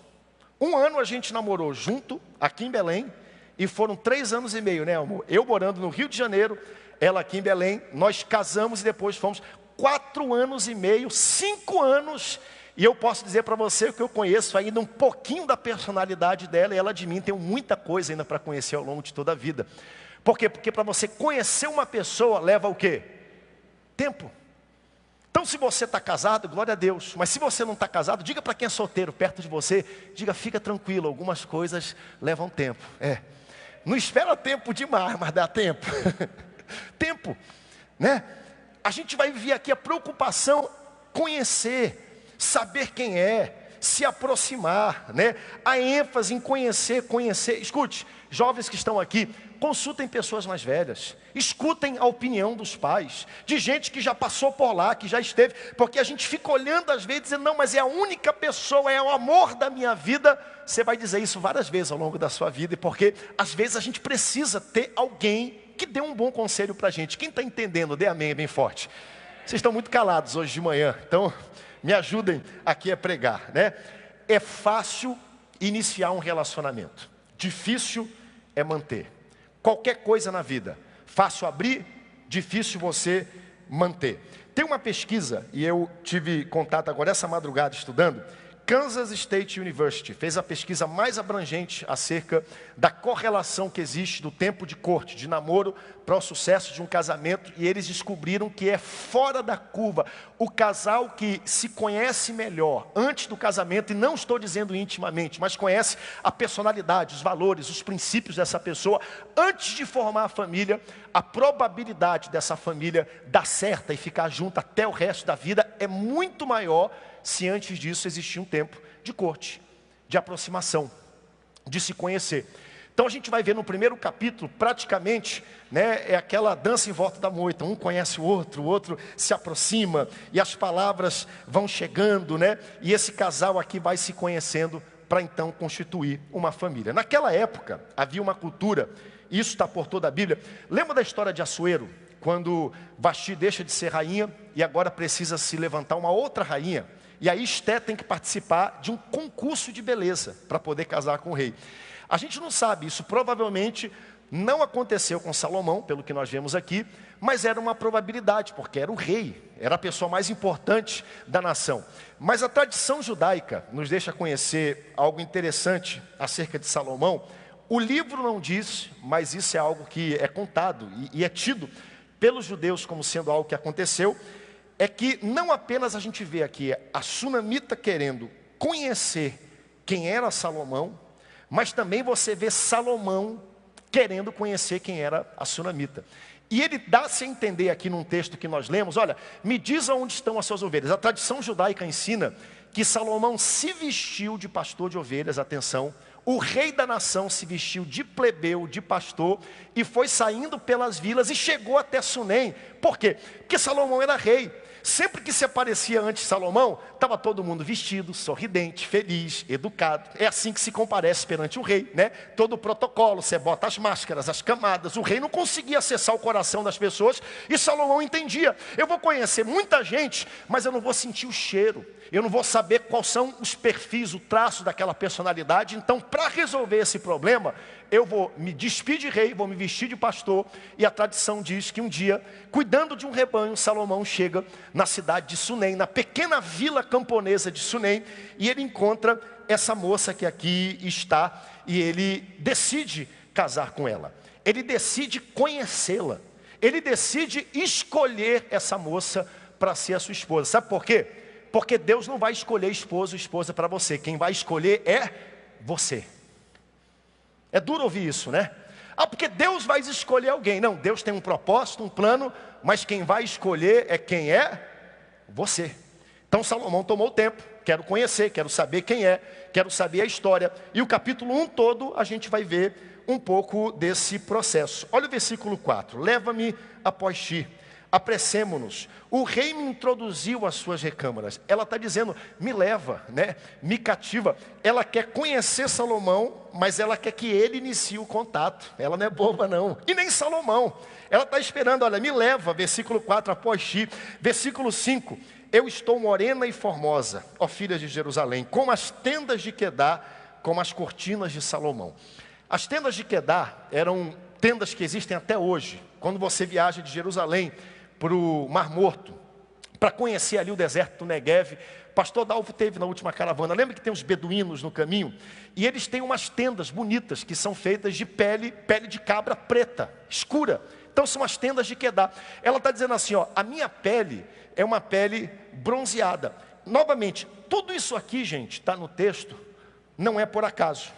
1 ano a gente namorou junto, aqui em Belém, e foram 3 anos e meio, né, amor? Eu morando no Rio de Janeiro, ela aqui em Belém, nós casamos e depois fomos 4 anos e meio, 5 anos. E eu posso dizer para você que eu conheço ainda um pouquinho da personalidade dela e ela de mim. Tenho muita coisa ainda para conhecer ao longo de toda a vida. Por quê? Porque para você conhecer uma pessoa leva o quê? Tempo. Então se você está casado, glória a Deus. Mas se você não está casado, diga para quem é solteiro perto de você, diga, fica tranquilo, algumas coisas levam tempo. Não espera tempo demais, mas dá tempo. Tempo, né? A gente vai viver aqui a preocupação, conhecer, saber quem é, se aproximar, né? A ênfase em conhecer. Escute, jovens que estão aqui, consultem pessoas mais velhas, escutem a opinião dos pais, de gente que já passou por lá, que já esteve, porque a gente fica olhando às vezes dizendo, não, mas é a única pessoa, é o amor da minha vida. Você vai dizer isso várias vezes ao longo da sua vida, e porque às vezes a gente precisa ter alguém que dê um bom conselho para a gente. Quem está entendendo, dê amém bem forte. Vocês estão muito calados hoje de manhã, então me ajudem aqui a pregar, né? É fácil iniciar um relacionamento, difícil é manter. Qualquer coisa na vida, fácil abrir, difícil você manter. Tem uma pesquisa, e eu tive contato agora essa madrugada estudando, Kansas State University fez a pesquisa mais abrangente acerca da correlação que existe do tempo de corte, de namoro, para o sucesso de um casamento, e eles descobriram que é fora da curva. O casal que se conhece melhor antes do casamento, e não estou dizendo intimamente, mas conhece a personalidade, os valores, os princípios dessa pessoa, antes de formar a família, a probabilidade dessa família dar certo e ficar junto até o resto da vida é muito maior se antes disso existia um tempo de corte, de aproximação, de se conhecer. Então a gente vai ver no primeiro capítulo, praticamente, né, é aquela dança em volta da moita. Um conhece o outro se aproxima, e as palavras vão chegando, né? E esse casal aqui vai se conhecendo para então constituir uma família. Naquela época, havia uma cultura, isso está por toda a Bíblia. Lembra da história de Assuero? Quando Vasti deixa de ser rainha e agora precisa se levantar uma outra rainha. E aí Esté tem que participar de um concurso de beleza para poder casar com o rei. A gente não sabe, isso provavelmente não aconteceu com Salomão, pelo que nós vemos aqui, mas era uma probabilidade, porque era o rei, era a pessoa mais importante da nação. Mas a tradição judaica nos deixa conhecer algo interessante acerca de Salomão. O livro não diz, mas isso é algo que é contado e é tido pelos judeus como sendo algo que aconteceu. É que não apenas a gente vê aqui a sunamita querendo conhecer quem era Salomão, mas também você vê Salomão querendo conhecer quem era a sunamita. E ele dá-se a entender aqui num texto que nós lemos, olha, me diz aonde estão as suas ovelhas. A tradição judaica ensina que Salomão se vestiu de pastor de ovelhas, atenção, o rei da nação se vestiu de plebeu, de pastor, e foi saindo pelas vilas e chegou até Sunem. Por quê? Porque Salomão era rei. Sempre que se aparecia antes de Salomão, estava todo mundo vestido, sorridente, feliz, educado. É assim que se comparece perante o rei, né? Todo o protocolo, você bota as máscaras, as camadas. O rei não conseguia acessar o coração das pessoas e Salomão entendia. Eu vou conhecer muita gente, mas eu não vou sentir o cheiro. Eu não vou saber quais são os perfis, o traço daquela personalidade. Então, para resolver esse problema, eu vou me despir de rei, vou me vestir de pastor. E a tradição diz que um dia, cuidando de um rebanho, Salomão chega na cidade de Sunem, na pequena vila camponesa de Sunem, e ele encontra essa moça que aqui está, e ele decide casar com ela. Ele decide conhecê-la. Ele decide escolher essa moça para ser a sua esposa. Sabe por quê? Porque Deus não vai escolher esposo ou esposa para você. Quem vai escolher é você. É duro ouvir isso, né? Ah, porque Deus vai escolher alguém. Não, Deus tem um propósito, um plano, mas quem vai escolher é quem é? Você. Então Salomão tomou o tempo. Quero conhecer, quero saber quem é, quero saber a história. E o capítulo 1 todo a gente vai ver um pouco desse processo. Olha o versículo 4. Leva-me após ti, apressemo-nos. O rei me introduziu às suas recâmaras. Ela está dizendo, me leva, né? Me cativa. Ela quer conhecer Salomão, mas ela quer que ele inicie o contato. Ela não é boba não. E nem Salomão. Ela está esperando, olha, me leva, versículo 4, após ti. Versículo 5, eu estou morena e formosa, ó filhas de Jerusalém, como as tendas de Quedar, como as cortinas de Salomão. As tendas de Quedar eram tendas que existem até hoje. Quando você viaja de Jerusalém para o Mar Morto, para conhecer ali o deserto do Neguev, pastor Dalvo teve na última caravana, lembra que tem os beduínos no caminho? E eles têm umas tendas bonitas, que são feitas de pele de cabra preta, escura. Então são as tendas de Quedar. Ela está dizendo assim, ó, a minha pele é uma pele bronzeada. Novamente, tudo isso aqui, gente, está no texto, não é por acaso.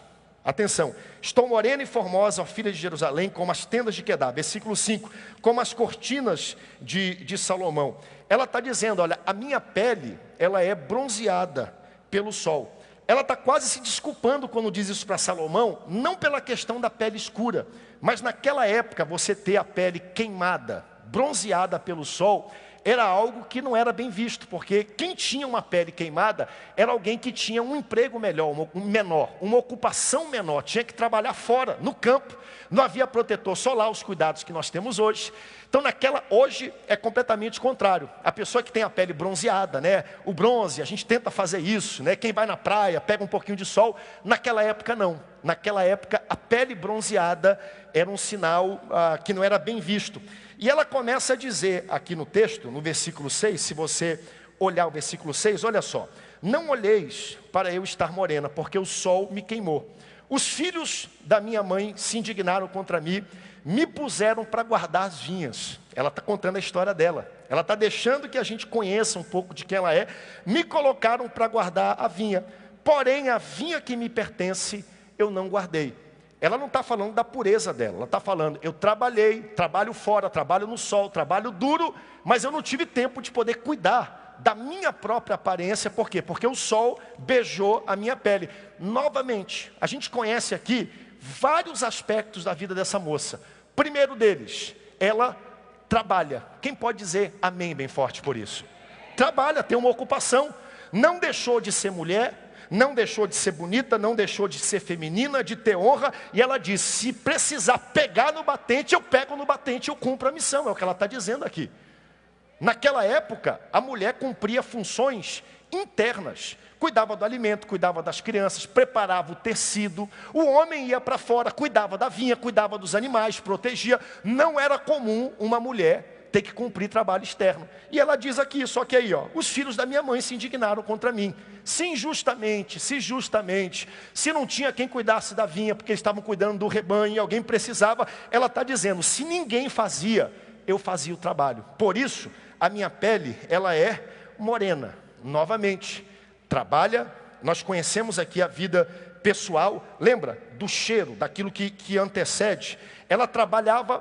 Atenção, estou morena e formosa, ó filha de Jerusalém, como as tendas de Quedar. Versículo 5, como as cortinas de Salomão. Ela está dizendo, olha, a minha pele, ela é bronzeada pelo sol. Ela está quase se desculpando quando diz isso para Salomão, não pela questão da pele escura, mas naquela época você ter a pele queimada, bronzeada pelo sol, era algo que não era bem visto, porque quem tinha uma pele queimada era alguém que tinha um emprego menor, uma ocupação menor, tinha que trabalhar fora, no campo, não havia protetor solar, os cuidados que nós temos hoje. Então hoje é completamente contrário, a pessoa que tem a pele bronzeada, né? O bronze, a gente tenta fazer isso, né? Quem vai na praia, pega um pouquinho de sol, naquela época não. Naquela época a pele bronzeada era um sinal que não era bem visto. E ela começa a dizer aqui no texto, no versículo 6, se você olhar o versículo 6, olha só. Não olheis para eu estar morena, porque o sol me queimou. Os filhos da minha mãe se indignaram contra mim, me puseram para guardar as vinhas. Ela está contando a história dela. Ela está deixando que a gente conheça um pouco de quem ela é. Me colocaram para guardar a vinha. Porém, a vinha que me pertence, eu não guardei. Ela não está falando da pureza dela, ela está falando, eu trabalhei, trabalho fora, trabalho no sol, trabalho duro, mas eu não tive tempo de poder cuidar da minha própria aparência. Por quê? Porque o sol beijou a minha pele. Novamente, a gente conhece aqui vários aspectos da vida dessa moça. Primeiro deles, ela trabalha. Quem pode dizer amém bem forte por isso? Trabalha, tem uma ocupação, não deixou de ser mulher, não deixou de ser bonita, não deixou de ser feminina, de ter honra, e ela diz, se precisar pegar no batente, eu pego no batente, eu cumpro a missão, é o que ela está dizendo aqui. Naquela época, a mulher cumpria funções internas, cuidava do alimento, cuidava das crianças, preparava o tecido, o homem ia para fora, cuidava da vinha, cuidava dos animais, protegia. Não era comum uma mulher ter que cumprir trabalho externo. E ela diz aqui, só que aí, ó, os filhos da minha mãe se indignaram contra mim. Se injustamente, se não tinha quem cuidasse da vinha, porque eles estavam cuidando do rebanho e alguém precisava, ela está dizendo, se ninguém fazia, eu fazia o trabalho. Por isso, a minha pele, ela é morena. Novamente, trabalha, nós conhecemos aqui a vida pessoal, lembra do cheiro, daquilo que antecede. Ela trabalhava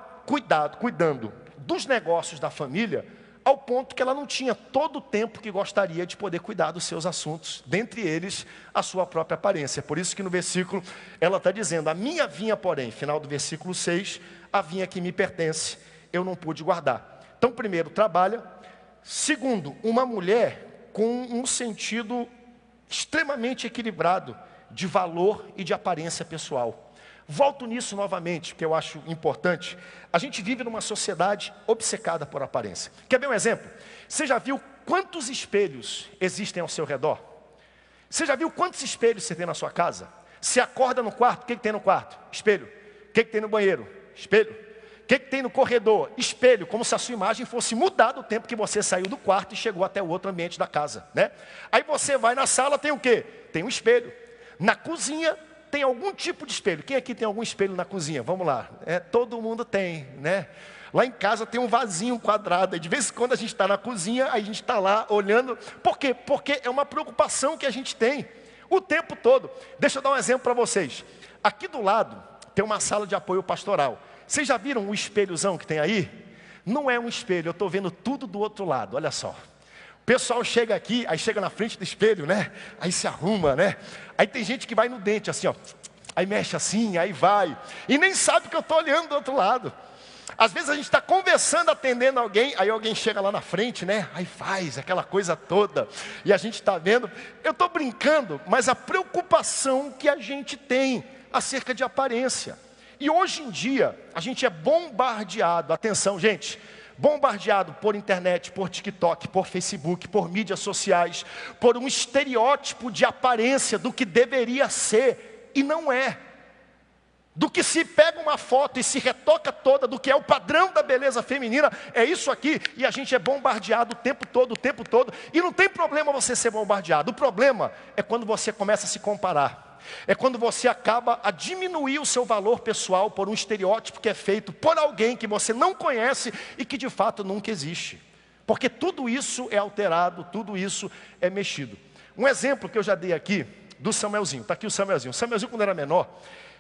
cuidando dos negócios da família, ao ponto que ela não tinha todo o tempo que gostaria de poder cuidar dos seus assuntos, dentre eles a sua própria aparência. Por isso que no versículo ela está dizendo, a minha vinha porém, final do versículo 6, a vinha que me pertence, eu não pude guardar. Então primeiro, trabalha. Segundo, uma mulher com um sentido extremamente equilibrado de valor e de aparência pessoal. Volto nisso novamente, porque eu acho importante. A gente vive numa sociedade obcecada por aparência. Quer ver um exemplo? Você já viu quantos espelhos existem ao seu redor? Você já viu quantos espelhos você tem na sua casa? Você acorda no quarto, o que tem no quarto? Espelho. O que tem no banheiro? Espelho. O que tem no corredor? Espelho, como se a sua imagem fosse mudar do tempo que você saiu do quarto e chegou até o outro ambiente da casa, né? Aí você vai na sala, tem o quê? Tem um espelho. Na cozinha, tem algum tipo de espelho. Quem aqui tem algum espelho na cozinha? Vamos lá. Todo mundo tem, né? Lá em casa tem um vasinho quadrado. E de vez em quando a gente está na cozinha, a gente está lá olhando. Por quê? Porque é uma preocupação que a gente tem o tempo todo. Deixa eu dar um exemplo para vocês. Aqui do lado tem uma sala de apoio pastoral. Vocês já viram o espelhozão que tem aí? Não é um espelho, eu estou vendo tudo do outro lado, olha só. O pessoal chega aqui, aí chega na frente do espelho, né? Aí se arruma, né? Aí tem gente que vai no dente assim, ó. aí mexe assim, aí vai, e nem sabe que eu estou olhando do outro lado. Às vezes a gente está conversando, atendendo alguém, aí alguém chega lá na frente, né? Aí faz aquela coisa toda, e a gente está vendo. Eu estou brincando, mas a preocupação que a gente tem acerca de aparência. E hoje em dia, a gente é bombardeado, atenção gente, bombardeado por internet, por TikTok, por Facebook, por mídias sociais, por um estereótipo de aparência do que deveria ser, e não é. Do que se pega uma foto e se retoca toda, do que é o padrão da beleza feminina, é isso aqui, e a gente é bombardeado o tempo todo, e não tem problema você ser bombardeado, o problema é quando você começa a se comparar, é quando você acaba a diminuir o seu valor pessoal por um estereótipo que é feito por alguém que você não conhece e que de fato nunca existe, porque tudo isso é alterado, tudo isso é mexido. Um exemplo que eu já dei aqui, do Samuelzinho, está aqui o Samuelzinho quando era menor,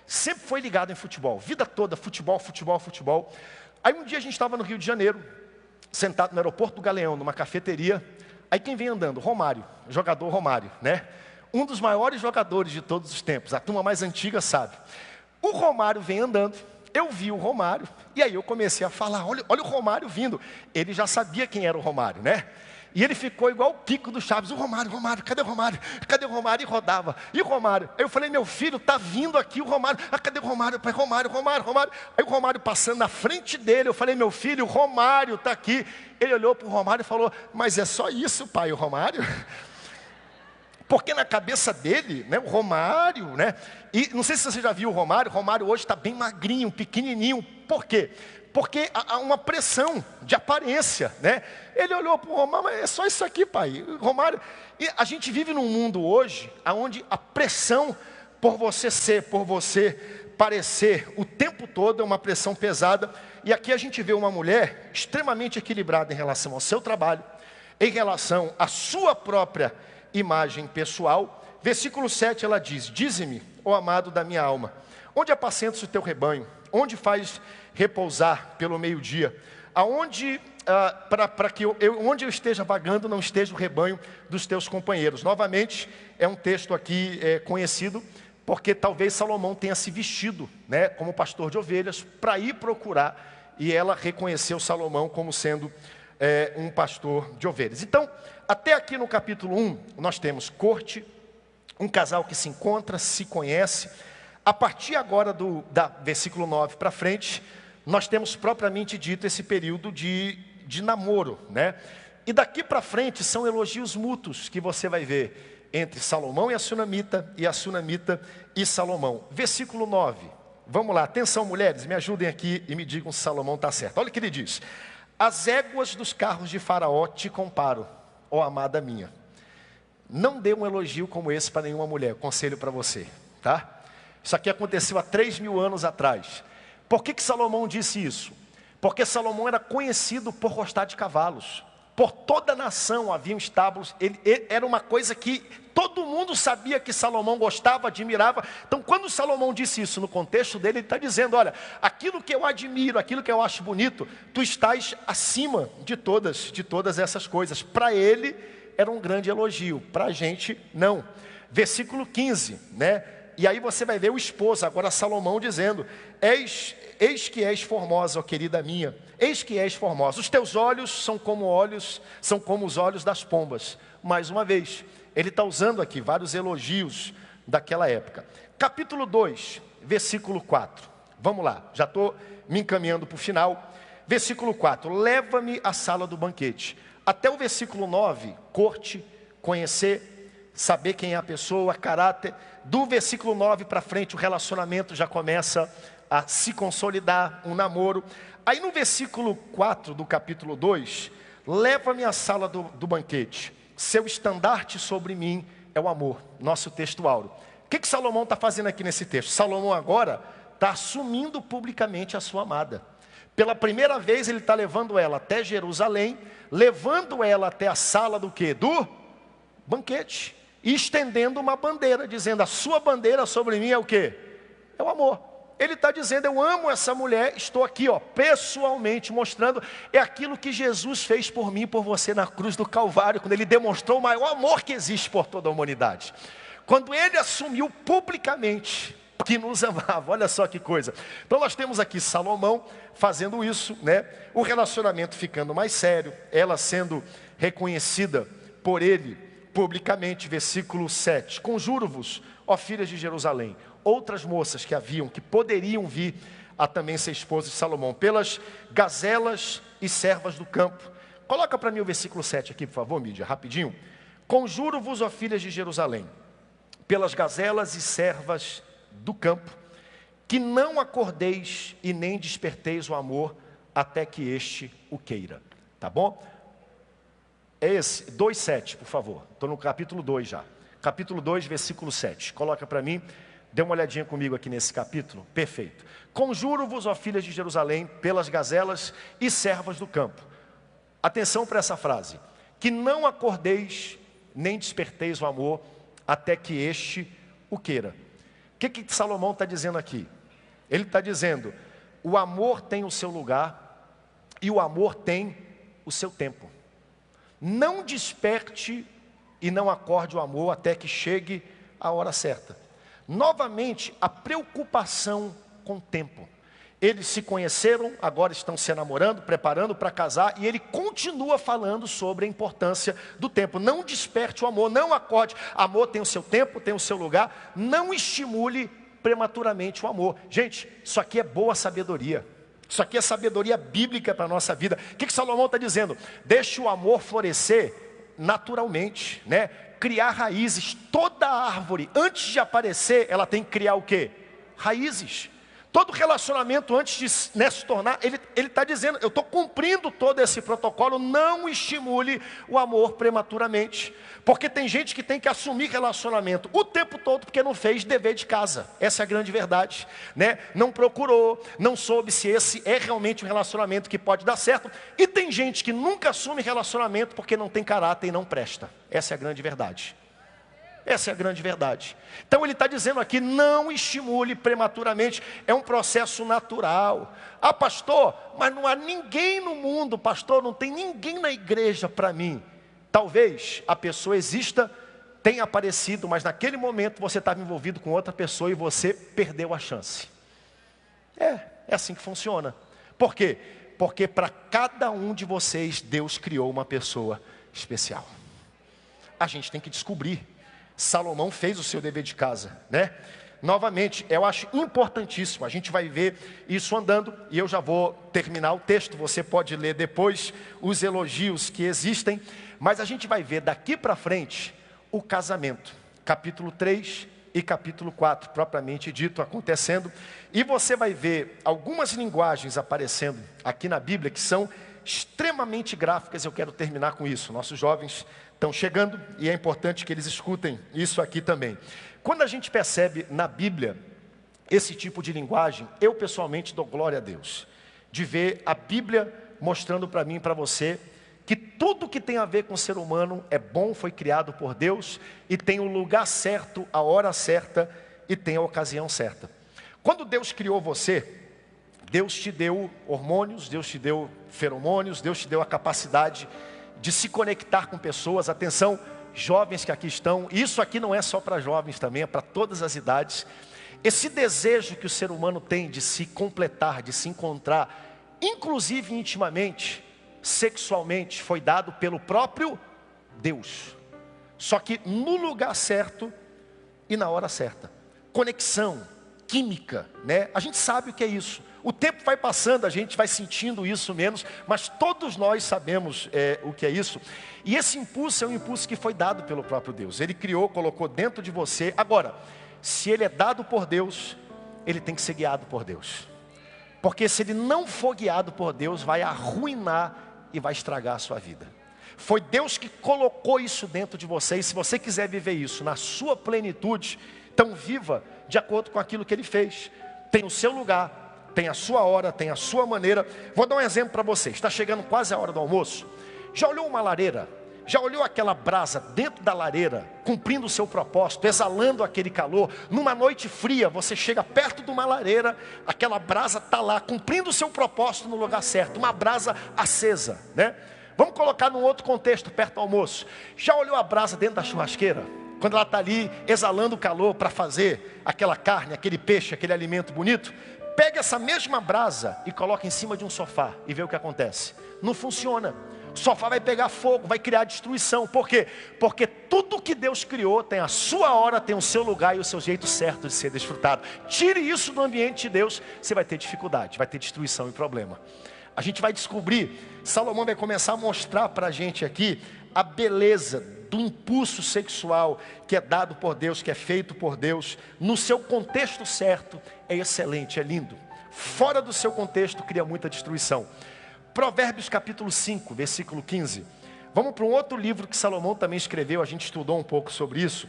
sempre foi ligado em futebol, vida toda, futebol. Aí um dia a gente estava no Rio de Janeiro, sentado no aeroporto do Galeão, numa cafeteria. Aí quem vem andando? Romário, jogador Romário, né? Um dos maiores jogadores de todos os tempos, a turma mais antiga sabe. O Romário vem andando, eu vi o Romário, e aí eu comecei a falar, olha o Romário vindo. Ele já sabia quem era o Romário, né? E ele ficou igual o Kiko do Chaves, o Romário, cadê o Romário? Cadê o Romário? E rodava, e o Romário? Aí eu falei, meu filho, tá vindo aqui o Romário. Cadê o Romário, pai? Romário. Aí o Romário passando na frente dele, eu falei, meu filho, o Romário tá aqui. Ele olhou para o Romário e falou, mas é só isso, pai, o Romário? Porque na cabeça dele, né, o Romário, né? E não sei se você já viu o Romário hoje está bem magrinho, pequenininho. Por quê? Porque há uma pressão de aparência, né? Ele olhou para o Romário, mas é só isso aqui, pai. Romário. E a gente vive num mundo hoje, onde a pressão por você ser, por você parecer o tempo todo é uma pressão pesada. E aqui a gente vê uma mulher extremamente equilibrada em relação ao seu trabalho, em relação à sua própria imagem pessoal. Versículo 7 ela diz, dize-me, ó amado da minha alma, onde apacentas o teu rebanho? Onde faz repousar pelo meio-dia? Aonde, para que onde eu esteja vagando, não esteja o rebanho dos teus companheiros. Novamente, é um texto aqui conhecido, porque talvez Salomão tenha se vestido, né, como pastor de ovelhas, para ir procurar, e ela reconheceu Salomão como sendo um pastor de ovelhas. Então, até aqui no capítulo 1, nós temos corte, um casal que se encontra, se conhece. A partir agora da versículo 9 para frente, nós temos propriamente dito esse período de namoro, né? E daqui para frente são elogios mútuos que você vai ver entre Salomão e a Sunamita e Salomão. Versículo 9, vamos lá, atenção mulheres, me ajudem aqui e me digam se Salomão está certo. Olha o que ele diz, as éguas dos carros de Faraó te comparo, ó amada minha. Não dê um elogio como esse para nenhuma mulher, conselho para você, tá? Isso aqui aconteceu há 3.000 anos atrás. Por que Salomão disse isso? Porque Salomão era conhecido por gostar de cavalos. Por toda a nação haviam estábulos. Ele era uma coisa que todo mundo sabia que Salomão gostava, admirava. Então quando Salomão disse isso no contexto dele, ele está dizendo, olha, aquilo que eu admiro, aquilo que eu acho bonito, tu estás acima de todas essas coisas. Para ele era um grande elogio, para a gente não. Versículo 15, né? E aí você vai ver o esposo, agora Salomão dizendo, eis que és formosa, ó querida minha, eis que és formosa, os teus olhos são como os olhos das pombas. Mais uma vez, ele está usando aqui vários elogios daquela época. Capítulo 2, versículo 4, vamos lá, já estou me encaminhando para o final. Versículo 4, leva-me à sala do banquete. Até o versículo 9, corte, conhecer, saber quem é a pessoa, caráter. Do versículo 9 para frente, o relacionamento já começa a se consolidar, um namoro. Aí no versículo 4 do capítulo 2, leva-me à sala do banquete. Seu estandarte sobre mim é o amor. Nosso texto áureo. O que Salomão está fazendo aqui nesse texto? Salomão agora está assumindo publicamente a sua amada. Pela primeira vez ele está levando ela até Jerusalém, levando ela até a sala do quê? Do banquete. E estendendo uma bandeira, dizendo, a sua bandeira sobre mim é o quê? É o amor. Ele está dizendo, eu amo essa mulher, estou aqui, ó, pessoalmente mostrando, é aquilo que Jesus fez por mim e por você na cruz do Calvário, quando ele demonstrou o maior amor que existe por toda a humanidade. Quando ele assumiu publicamente que nos amava. Olha só que coisa. Então nós temos aqui Salomão fazendo isso, né? O relacionamento ficando mais sério, ela sendo reconhecida por ele publicamente, versículo 7. Conjuro-vos, ó filhas de Jerusalém, outras moças que poderiam vir a também ser esposas de Salomão, pelas gazelas e servas do campo. Coloca para mim o versículo 7 aqui, por favor, Mídia, rapidinho. Conjuro-vos, ó filhas de Jerusalém, pelas gazelas e servas do campo, que não acordeis e nem desperteis o amor até que este o queira. Tá bom? É esse, 2,7, por favor. Estou no capítulo 2 já. Capítulo 2, versículo 7. Coloca para mim, dê uma olhadinha comigo aqui nesse capítulo. Perfeito. Conjuro-vos, ó filhas de Jerusalém, pelas gazelas e servas do campo. Atenção para essa frase. Que não acordeis nem desperteis o amor até que este o queira. O que Salomão está dizendo aqui? Ele está dizendo, o amor tem o seu lugar e o amor tem o seu tempo. Não desperte e não acorde o amor até que chegue a hora certa. Novamente, a preocupação com o tempo. Eles se conheceram, agora estão se namorando, preparando para casar, e ele continua falando sobre a importância do tempo. Não desperte o amor, não acorde. Amor tem o seu tempo, tem o seu lugar. Não estimule prematuramente o amor. Gente, isso aqui é boa sabedoria. Isso aqui é sabedoria bíblica para a nossa vida. O que Salomão está dizendo? Deixe o amor florescer naturalmente, né? Criar raízes. Toda árvore, antes de aparecer, ela tem que criar o quê? Raízes. Todo relacionamento, antes de se tornar, ele está dizendo, eu estou cumprindo todo esse protocolo, não estimule o amor prematuramente. Porque tem gente que tem que assumir relacionamento o tempo todo, porque não fez dever de casa. Essa é a grande verdade, né? Não procurou, não soube se esse é realmente um relacionamento que pode dar certo. E tem gente que nunca assume relacionamento porque não tem caráter e não presta. Essa é a grande verdade. Essa é a grande verdade. Então ele está dizendo aqui, não estimule prematuramente, é um processo natural. Ah, pastor, mas não há ninguém no mundo, pastor, não tem ninguém na igreja para mim. Talvez a pessoa exista, tenha aparecido, mas naquele momento você estava envolvido com outra pessoa e você perdeu a chance. É assim que funciona. Por quê? Porque para cada um de vocês, Deus criou uma pessoa especial. A gente tem que descobrir. Salomão fez o seu dever de casa, né? Novamente, eu acho importantíssimo, a gente vai ver isso andando, e eu já vou terminar o texto, você pode ler depois os elogios que existem, mas a gente vai ver daqui para frente o casamento, capítulo 3 e capítulo 4, propriamente dito, acontecendo, e você vai ver algumas linguagens aparecendo aqui na Bíblia que são extremamente gráficas. Eu quero terminar com isso. Nossos jovens estão chegando e é importante que eles escutem isso aqui também. Quando a gente percebe na Bíblia esse tipo de linguagem, eu pessoalmente dou glória a Deus, de ver a Bíblia mostrando para mim e para você que tudo que tem a ver com o ser humano é bom, foi criado por Deus e tem o lugar certo, a hora certa e tem a ocasião certa. Quando Deus criou você, Deus te deu hormônios, Deus te deu feromônios, Deus te deu a capacidade de se conectar com pessoas. Atenção, jovens que aqui estão, isso aqui não é só para jovens também, é para todas as idades. Esse desejo que o ser humano tem de se completar, de se encontrar, inclusive intimamente, sexualmente, foi dado pelo próprio Deus. Só que no lugar certo e na hora certa. Conexão, química, né? A gente sabe o que é isso. O tempo vai passando, a gente vai sentindo isso menos, mas todos nós sabemos o que é isso. E esse impulso é um impulso que foi dado pelo próprio Deus. Ele criou, colocou dentro de você. Agora, se ele é dado por Deus, ele tem que ser guiado por Deus. Porque se ele não for guiado por Deus, vai arruinar e vai estragar a sua vida. Foi Deus que colocou isso dentro de você. E se você quiser viver isso na sua plenitude, então viva de acordo com aquilo que ele fez. Tem o seu lugar, tem a sua hora, tem a sua maneira. Vou dar um exemplo para você. Está chegando quase a hora do almoço. Já olhou uma lareira? Já olhou aquela brasa dentro da lareira, cumprindo o seu propósito, exalando aquele calor? Numa noite fria, você chega perto de uma lareira, aquela brasa está lá, cumprindo o seu propósito no lugar certo. Uma brasa acesa, né? Vamos colocar num outro contexto, perto do almoço. Já olhou a brasa dentro da churrasqueira? quando ela está ali exalando calor para fazer aquela carne, aquele peixe, aquele alimento bonito, pega essa mesma brasa e coloca em cima de um sofá e vê o que acontece. Não funciona. O sofá vai pegar fogo, vai criar destruição. Por quê? Porque tudo que Deus criou tem a sua hora, tem o seu lugar e o seu jeito certo de ser desfrutado. Tire isso do ambiente de Deus, você vai ter dificuldade, vai ter destruição e problema. A gente vai descobrir, Salomão vai começar a mostrar para a gente aqui a beleza do impulso sexual que é dado por Deus, que é feito por Deus, no seu contexto certo, é excelente, é lindo. Fora do seu contexto, cria muita destruição. Provérbios capítulo 5, versículo 15. Vamos para um outro livro que Salomão também escreveu, a gente estudou um pouco sobre isso.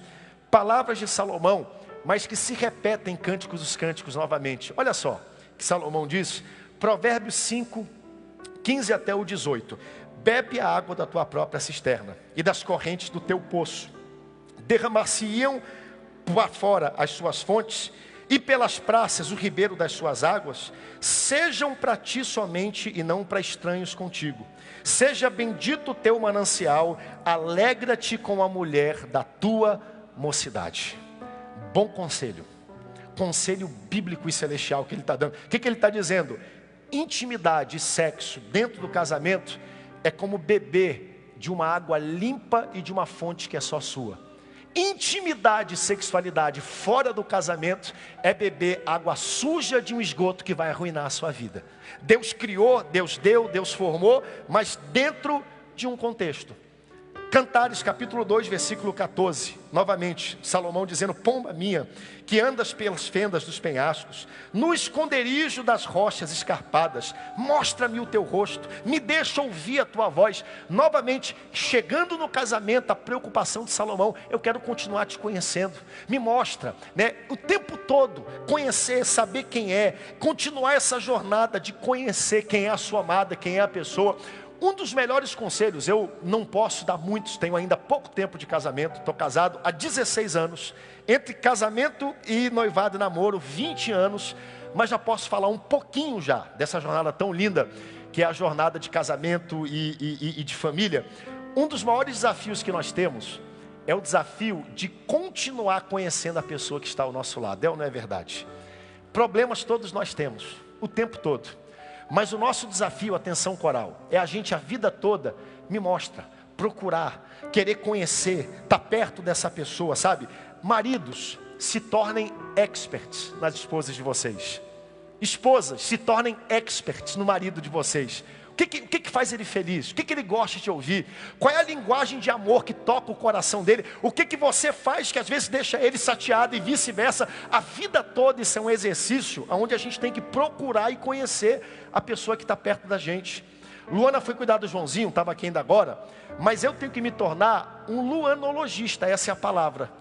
Palavras de Salomão, mas que se repetem em Cânticos dos Cânticos novamente. Olha só, que Salomão diz, Provérbios 5, 15 até o 18. Bebe a água da tua própria cisterna e das correntes do teu poço. Derramar-se-iam para fora as suas fontes, e pelas praças o ribeiro das suas águas. Sejam para ti somente e não para estranhos contigo. Seja bendito o teu manancial, alegra-te com a mulher da tua mocidade. Bom conselho, conselho bíblico e celestial que ele está dando. O que ele está dizendo? Intimidade e sexo dentro do casamento é como beber de uma água limpa e de uma fonte que é só sua. Intimidade e sexualidade fora do casamento é beber água suja de um esgoto que vai arruinar a sua vida. Deus criou, Deus deu, Deus formou, mas dentro de um contexto. Cantares capítulo 2, versículo 14, novamente, Salomão dizendo, pomba minha, que andas pelas fendas dos penhascos, no esconderijo das rochas escarpadas, mostra-me o teu rosto, me deixa ouvir a tua voz. Novamente, chegando no casamento, a preocupação de Salomão, eu quero continuar te conhecendo, me mostra, né? O tempo todo, conhecer, saber quem é, continuar essa jornada de conhecer quem é a sua amada, quem é a pessoa. Um dos melhores conselhos, eu não posso dar muitos, tenho ainda pouco tempo de casamento, estou casado há 16 anos, entre casamento e noivado e namoro, 20 anos, mas já posso falar um pouquinho já dessa jornada tão linda, que é a jornada de casamento e de família. Um dos maiores desafios que nós temos, é o desafio de continuar conhecendo a pessoa que está ao nosso lado, é ou não é verdade? Problemas todos nós temos, o tempo todo. Mas o nosso desafio, atenção coral, é a gente a vida toda, me mostra, procurar, querer conhecer, estar perto dessa pessoa, sabe? Maridos, se tornem experts nas esposas de vocês. Esposas, se tornem experts no marido de vocês. O que faz ele feliz? O que ele gosta de ouvir? Qual é a linguagem de amor que toca o coração dele? O que você faz que às vezes deixa ele chateado e vice-versa? A vida toda isso é um exercício onde a gente tem que procurar e conhecer a pessoa que está perto da gente. Luana foi cuidar do Joãozinho, estava aqui ainda agora, mas eu tenho que me tornar um luanologista, essa é a palavra.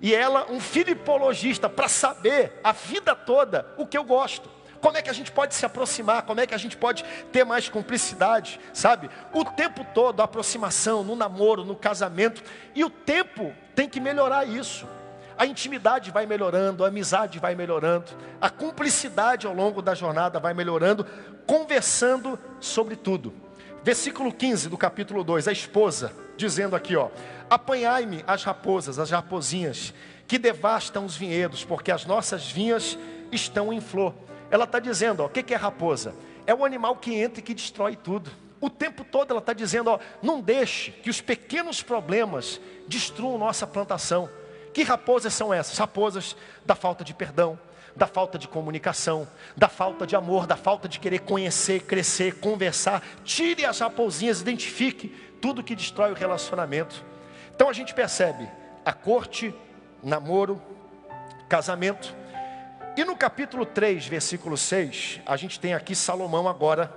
E ela um filipologista, para saber a vida toda o que eu gosto. Como é que a gente pode se aproximar? Como é que a gente pode ter mais cumplicidade? Sabe? O tempo todo, a aproximação, no namoro, no casamento. E o tempo tem que melhorar isso. A intimidade vai melhorando, a amizade vai melhorando. A cumplicidade ao longo da jornada vai melhorando. Conversando sobre tudo. Versículo 15 do capítulo 2. A esposa dizendo aqui, ó. Apanhai-me as raposas, as raposinhas, que devastam os vinhedos, porque as nossas vinhas estão em flor. Ela está dizendo, ó, o que é raposa? É o animal que entra e que destrói tudo. O tempo todo ela está dizendo, ó, não deixe que os pequenos problemas destruam nossa plantação. Que raposas são essas? Raposas da falta de perdão, da falta de comunicação, da falta de amor, da falta de querer conhecer, crescer, conversar. Tire as raposinhas, identifique tudo que destrói o relacionamento. Então a gente percebe a corte, namoro, casamento. E no capítulo 3, versículo 6, a gente tem aqui Salomão agora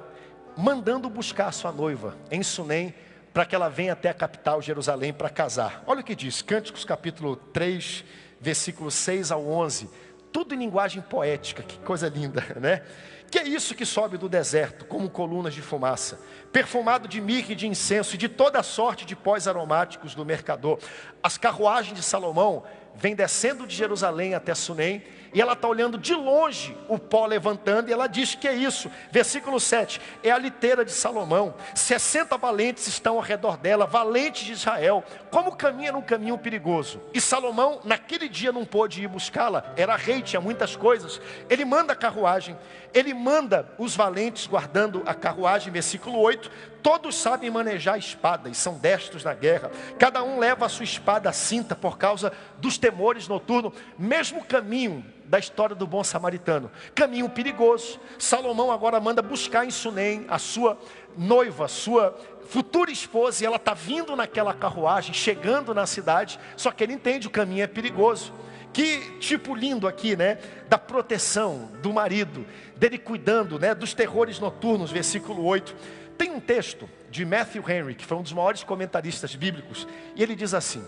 mandando buscar a sua noiva em Sunem, para que ela venha até a capital Jerusalém para casar. Olha o que diz, Cânticos capítulo 3, versículo 6 ao 11, tudo em linguagem poética, que coisa linda, né? Que é isso que sobe do deserto, como colunas de fumaça, perfumado de mirra e de incenso, e de toda sorte de pós aromáticos do mercador. As carruagens de Salomão vem descendo de Jerusalém até Sunem, e ela está olhando de longe o pó levantando, e ela diz que é isso. Versículo 7, é a liteira de Salomão, 60 valentes estão ao redor dela, valentes de Israel, como caminha num caminho perigoso. E Salomão naquele dia não pôde ir buscá-la, era rei, tinha muitas coisas. Ele manda a carruagem, ele manda os valentes guardando a carruagem. Versículo 8, todos sabem manejar a espada e são destros na guerra, cada um leva a sua espada à cinta por causa dos temores noturnos. Mesmo caminho da história do bom samaritano, caminho perigoso. Salomão agora manda buscar em Sunem a sua noiva, sua futura esposa, e ela está vindo naquela carruagem, chegando na cidade, só que ele entende o caminho é perigoso. Que tipo lindo aqui, né? Da proteção do marido, dele cuidando, né? Dos terrores noturnos, versículo 8. Tem um texto de Matthew Henry, que foi um dos maiores comentaristas bíblicos, e ele diz assim: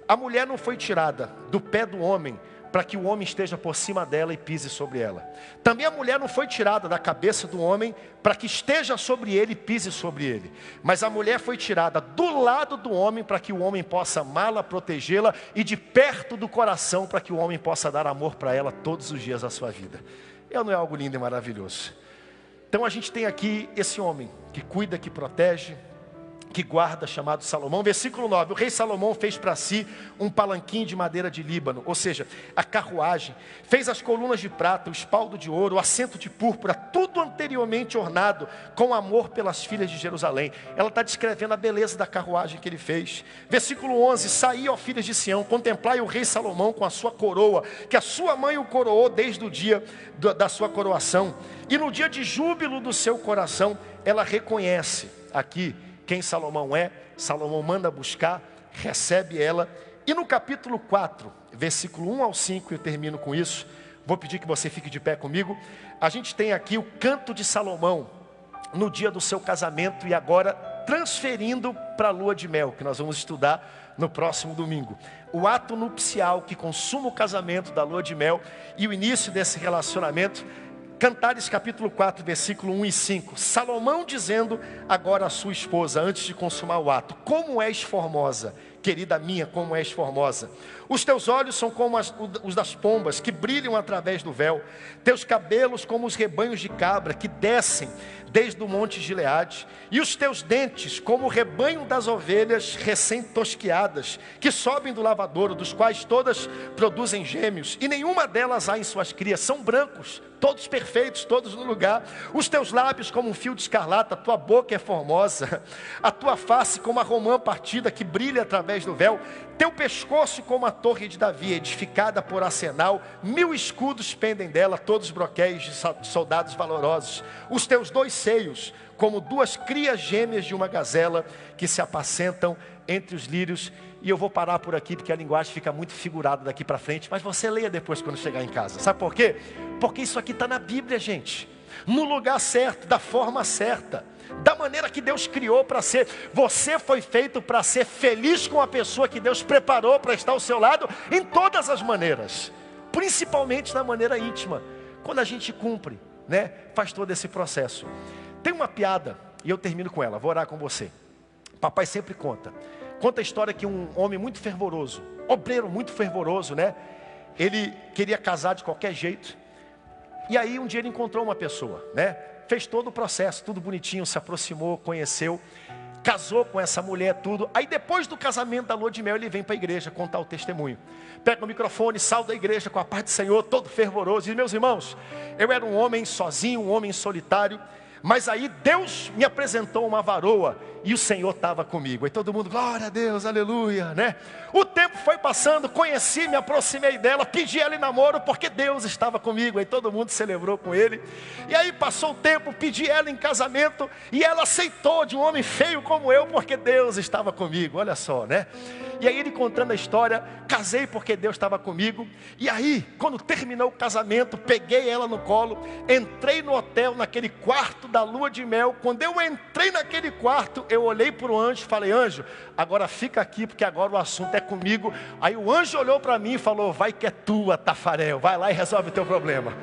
a mulher não foi tirada do pé do homem para que o homem esteja por cima dela e pise sobre ela. Também a mulher não foi tirada da cabeça do homem para que esteja sobre ele e pise sobre ele. Mas a mulher foi tirada do lado do homem para que o homem possa amá-la, protegê-la, e de perto do coração para que o homem possa dar amor para ela todos os dias da sua vida. Não é algo lindo e maravilhoso? Então a gente tem aqui esse homem que cuida, que protege, que guarda, chamado Salomão. Versículo 9, o rei Salomão fez para si um palanquim de madeira de Líbano, ou seja, a carruagem, fez as colunas de prata, o espaldo de ouro, o assento de púrpura, tudo anteriormente ornado com amor pelas filhas de Jerusalém. Ela está descrevendo a beleza da carruagem que ele fez. Versículo 11, saí, ó filhas de Sião, contemplai o rei Salomão com a sua coroa, que a sua mãe o coroou desde o dia da sua coroação, e no dia de júbilo do seu coração, ela reconhece aqui quem Salomão é. Salomão manda buscar, recebe ela. E no capítulo 4, versículo 1 ao 5, eu termino com isso. Vou pedir que você fique de pé comigo. A gente tem aqui o canto de Salomão no dia do seu casamento, e agora transferindo para a lua de mel, que nós vamos estudar no próximo domingo. O ato nupcial que consuma o casamento da lua de mel e o início desse relacionamento. Cantares capítulo 4, versículo 1 e 5. Salomão dizendo agora à sua esposa, antes de consumar o ato: como és formosa, querida minha, como és formosa. Os teus olhos são como os das pombas, que brilham através do véu. Teus cabelos como os rebanhos de cabra, que descem desde o monte Gileade. E os teus dentes como o rebanho das ovelhas recém-tosquiadas, que sobem do lavadouro, dos quais todas produzem gêmeos, e nenhuma delas há em suas crias. São brancos, todos perfeitos, todos no lugar. Os teus lábios como um fio de escarlata, a tua boca é formosa. A tua face como a romã partida, que brilha através do véu. Teu pescoço como a torre de Davi, edificada por arsenal. 1000 escudos pendem dela, todos broquéis de soldados valorosos. Os teus 2 seios como 2 crias gêmeas de uma gazela, que se apacentam entre os lírios. E eu vou parar por aqui, porque a linguagem fica muito figurada daqui para frente, mas você leia depois quando chegar em casa. Sabe por quê? Porque isso aqui está na Bíblia, gente. No lugar certo, da forma certa, da maneira que Deus criou para ser. Você foi feito para ser feliz com a pessoa que Deus preparou para estar ao seu lado, em todas as maneiras, principalmente na maneira íntima, quando a gente cumpre, né? Faz todo esse processo. Tem uma piada, e eu termino com ela, vou orar com você. Papai sempre conta a história que um homem muito fervoroso, obreiro muito fervoroso, né? Ele queria casar de qualquer jeito. E aí um dia ele encontrou uma pessoa, né? Fez todo o processo, tudo bonitinho, se aproximou, conheceu, casou com essa mulher, tudo. Aí depois do casamento da lua de mel, ele vem para a igreja contar o testemunho. Pega o microfone, sai da igreja com a paz do Senhor, todo fervoroso. E diz: meus irmãos, eu era um homem sozinho, um homem solitário, mas aí Deus me apresentou uma varoa e o Senhor estava comigo. E todo mundo, glória a Deus, aleluia, né? O tempo foi passando, conheci, me aproximei dela, pedi ela em namoro porque Deus estava comigo. Aí todo mundo celebrou com ele. E aí passou o tempo, pedi ela em casamento e ela aceitou, de um homem feio como eu, porque Deus estava comigo. Olha só, né? E aí ele contando a história, casei porque Deus estava comigo. E aí, quando terminou o casamento, peguei ela no colo, entrei no hotel, naquele quarto da lua de mel. Quando eu entrei naquele quarto, eu olhei para o anjo e falei: anjo, agora fica aqui, porque agora o assunto é comigo. Aí o anjo olhou para mim e falou: vai que é tua, Tafarel, vai lá e resolve o teu problema.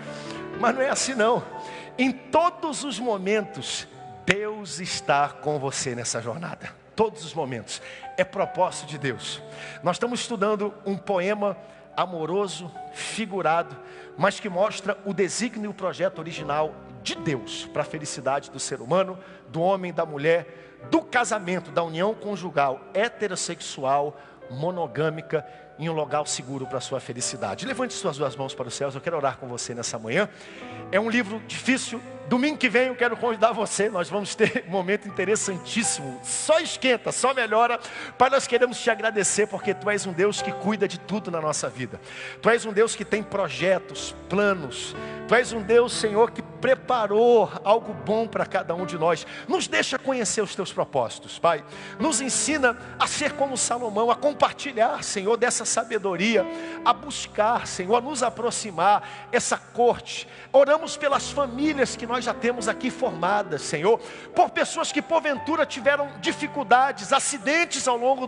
Mas não é assim não. Em todos os momentos, Deus está com você nessa jornada. Todos os momentos. É propósito de Deus. Nós estamos estudando um poema amoroso, figurado, mas que mostra o desígnio e o projeto original de Deus para a felicidade do ser humano, do homem, da mulher, do casamento, da união conjugal, heterossexual, monogâmica, em um lugar seguro para a sua felicidade. Levante suas duas mãos para os céus, eu quero orar com você nessa manhã. É um livro difícil. Domingo que vem eu quero convidar você, nós vamos ter um momento interessantíssimo. Só esquenta, só melhora. Pai, nós queremos te agradecer porque Tu és um Deus que cuida de tudo na nossa vida. Tu és um Deus que tem projetos, planos. Tu és um Deus, Senhor, que preparou algo bom para cada um de nós. Nos deixa conhecer os Teus propósitos, Pai. Nos ensina a ser como Salomão, a compartilhar, Senhor, dessa sabedoria, a buscar, Senhor, a nos aproximar essa corte. Oramos pelas famílias que nós já temos aqui formadas, Senhor, por pessoas que porventura tiveram dificuldades, acidentes ao longo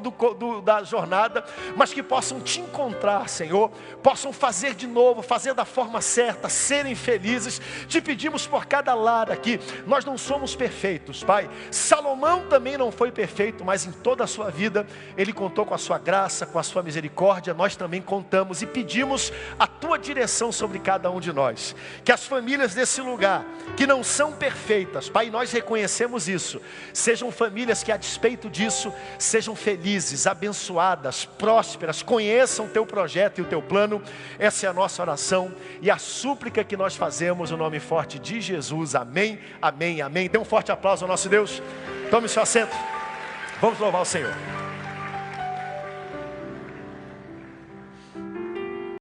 da jornada, mas que possam Te encontrar, Senhor, possam fazer de novo, fazer da forma certa, serem felizes. Te pedimos por cada lar aqui. Nós não somos perfeitos, Pai. Salomão também não foi perfeito, mas em toda a sua vida ele contou com a Sua graça, com a Sua misericórdia. Nós também contamos e pedimos a Tua direção sobre cada um de nós. Que as famílias desse lugar, que não são perfeitas, Pai, nós reconhecemos isso, sejam famílias que a despeito disso, sejam felizes, abençoadas, prósperas, conheçam Teu projeto e o Teu plano. Essa é a nossa oração e a súplica que nós fazemos no nome forte de Jesus. Amém, amém, amém. Dê um forte aplauso ao nosso Deus. Tome seu assento. Vamos louvar o Senhor.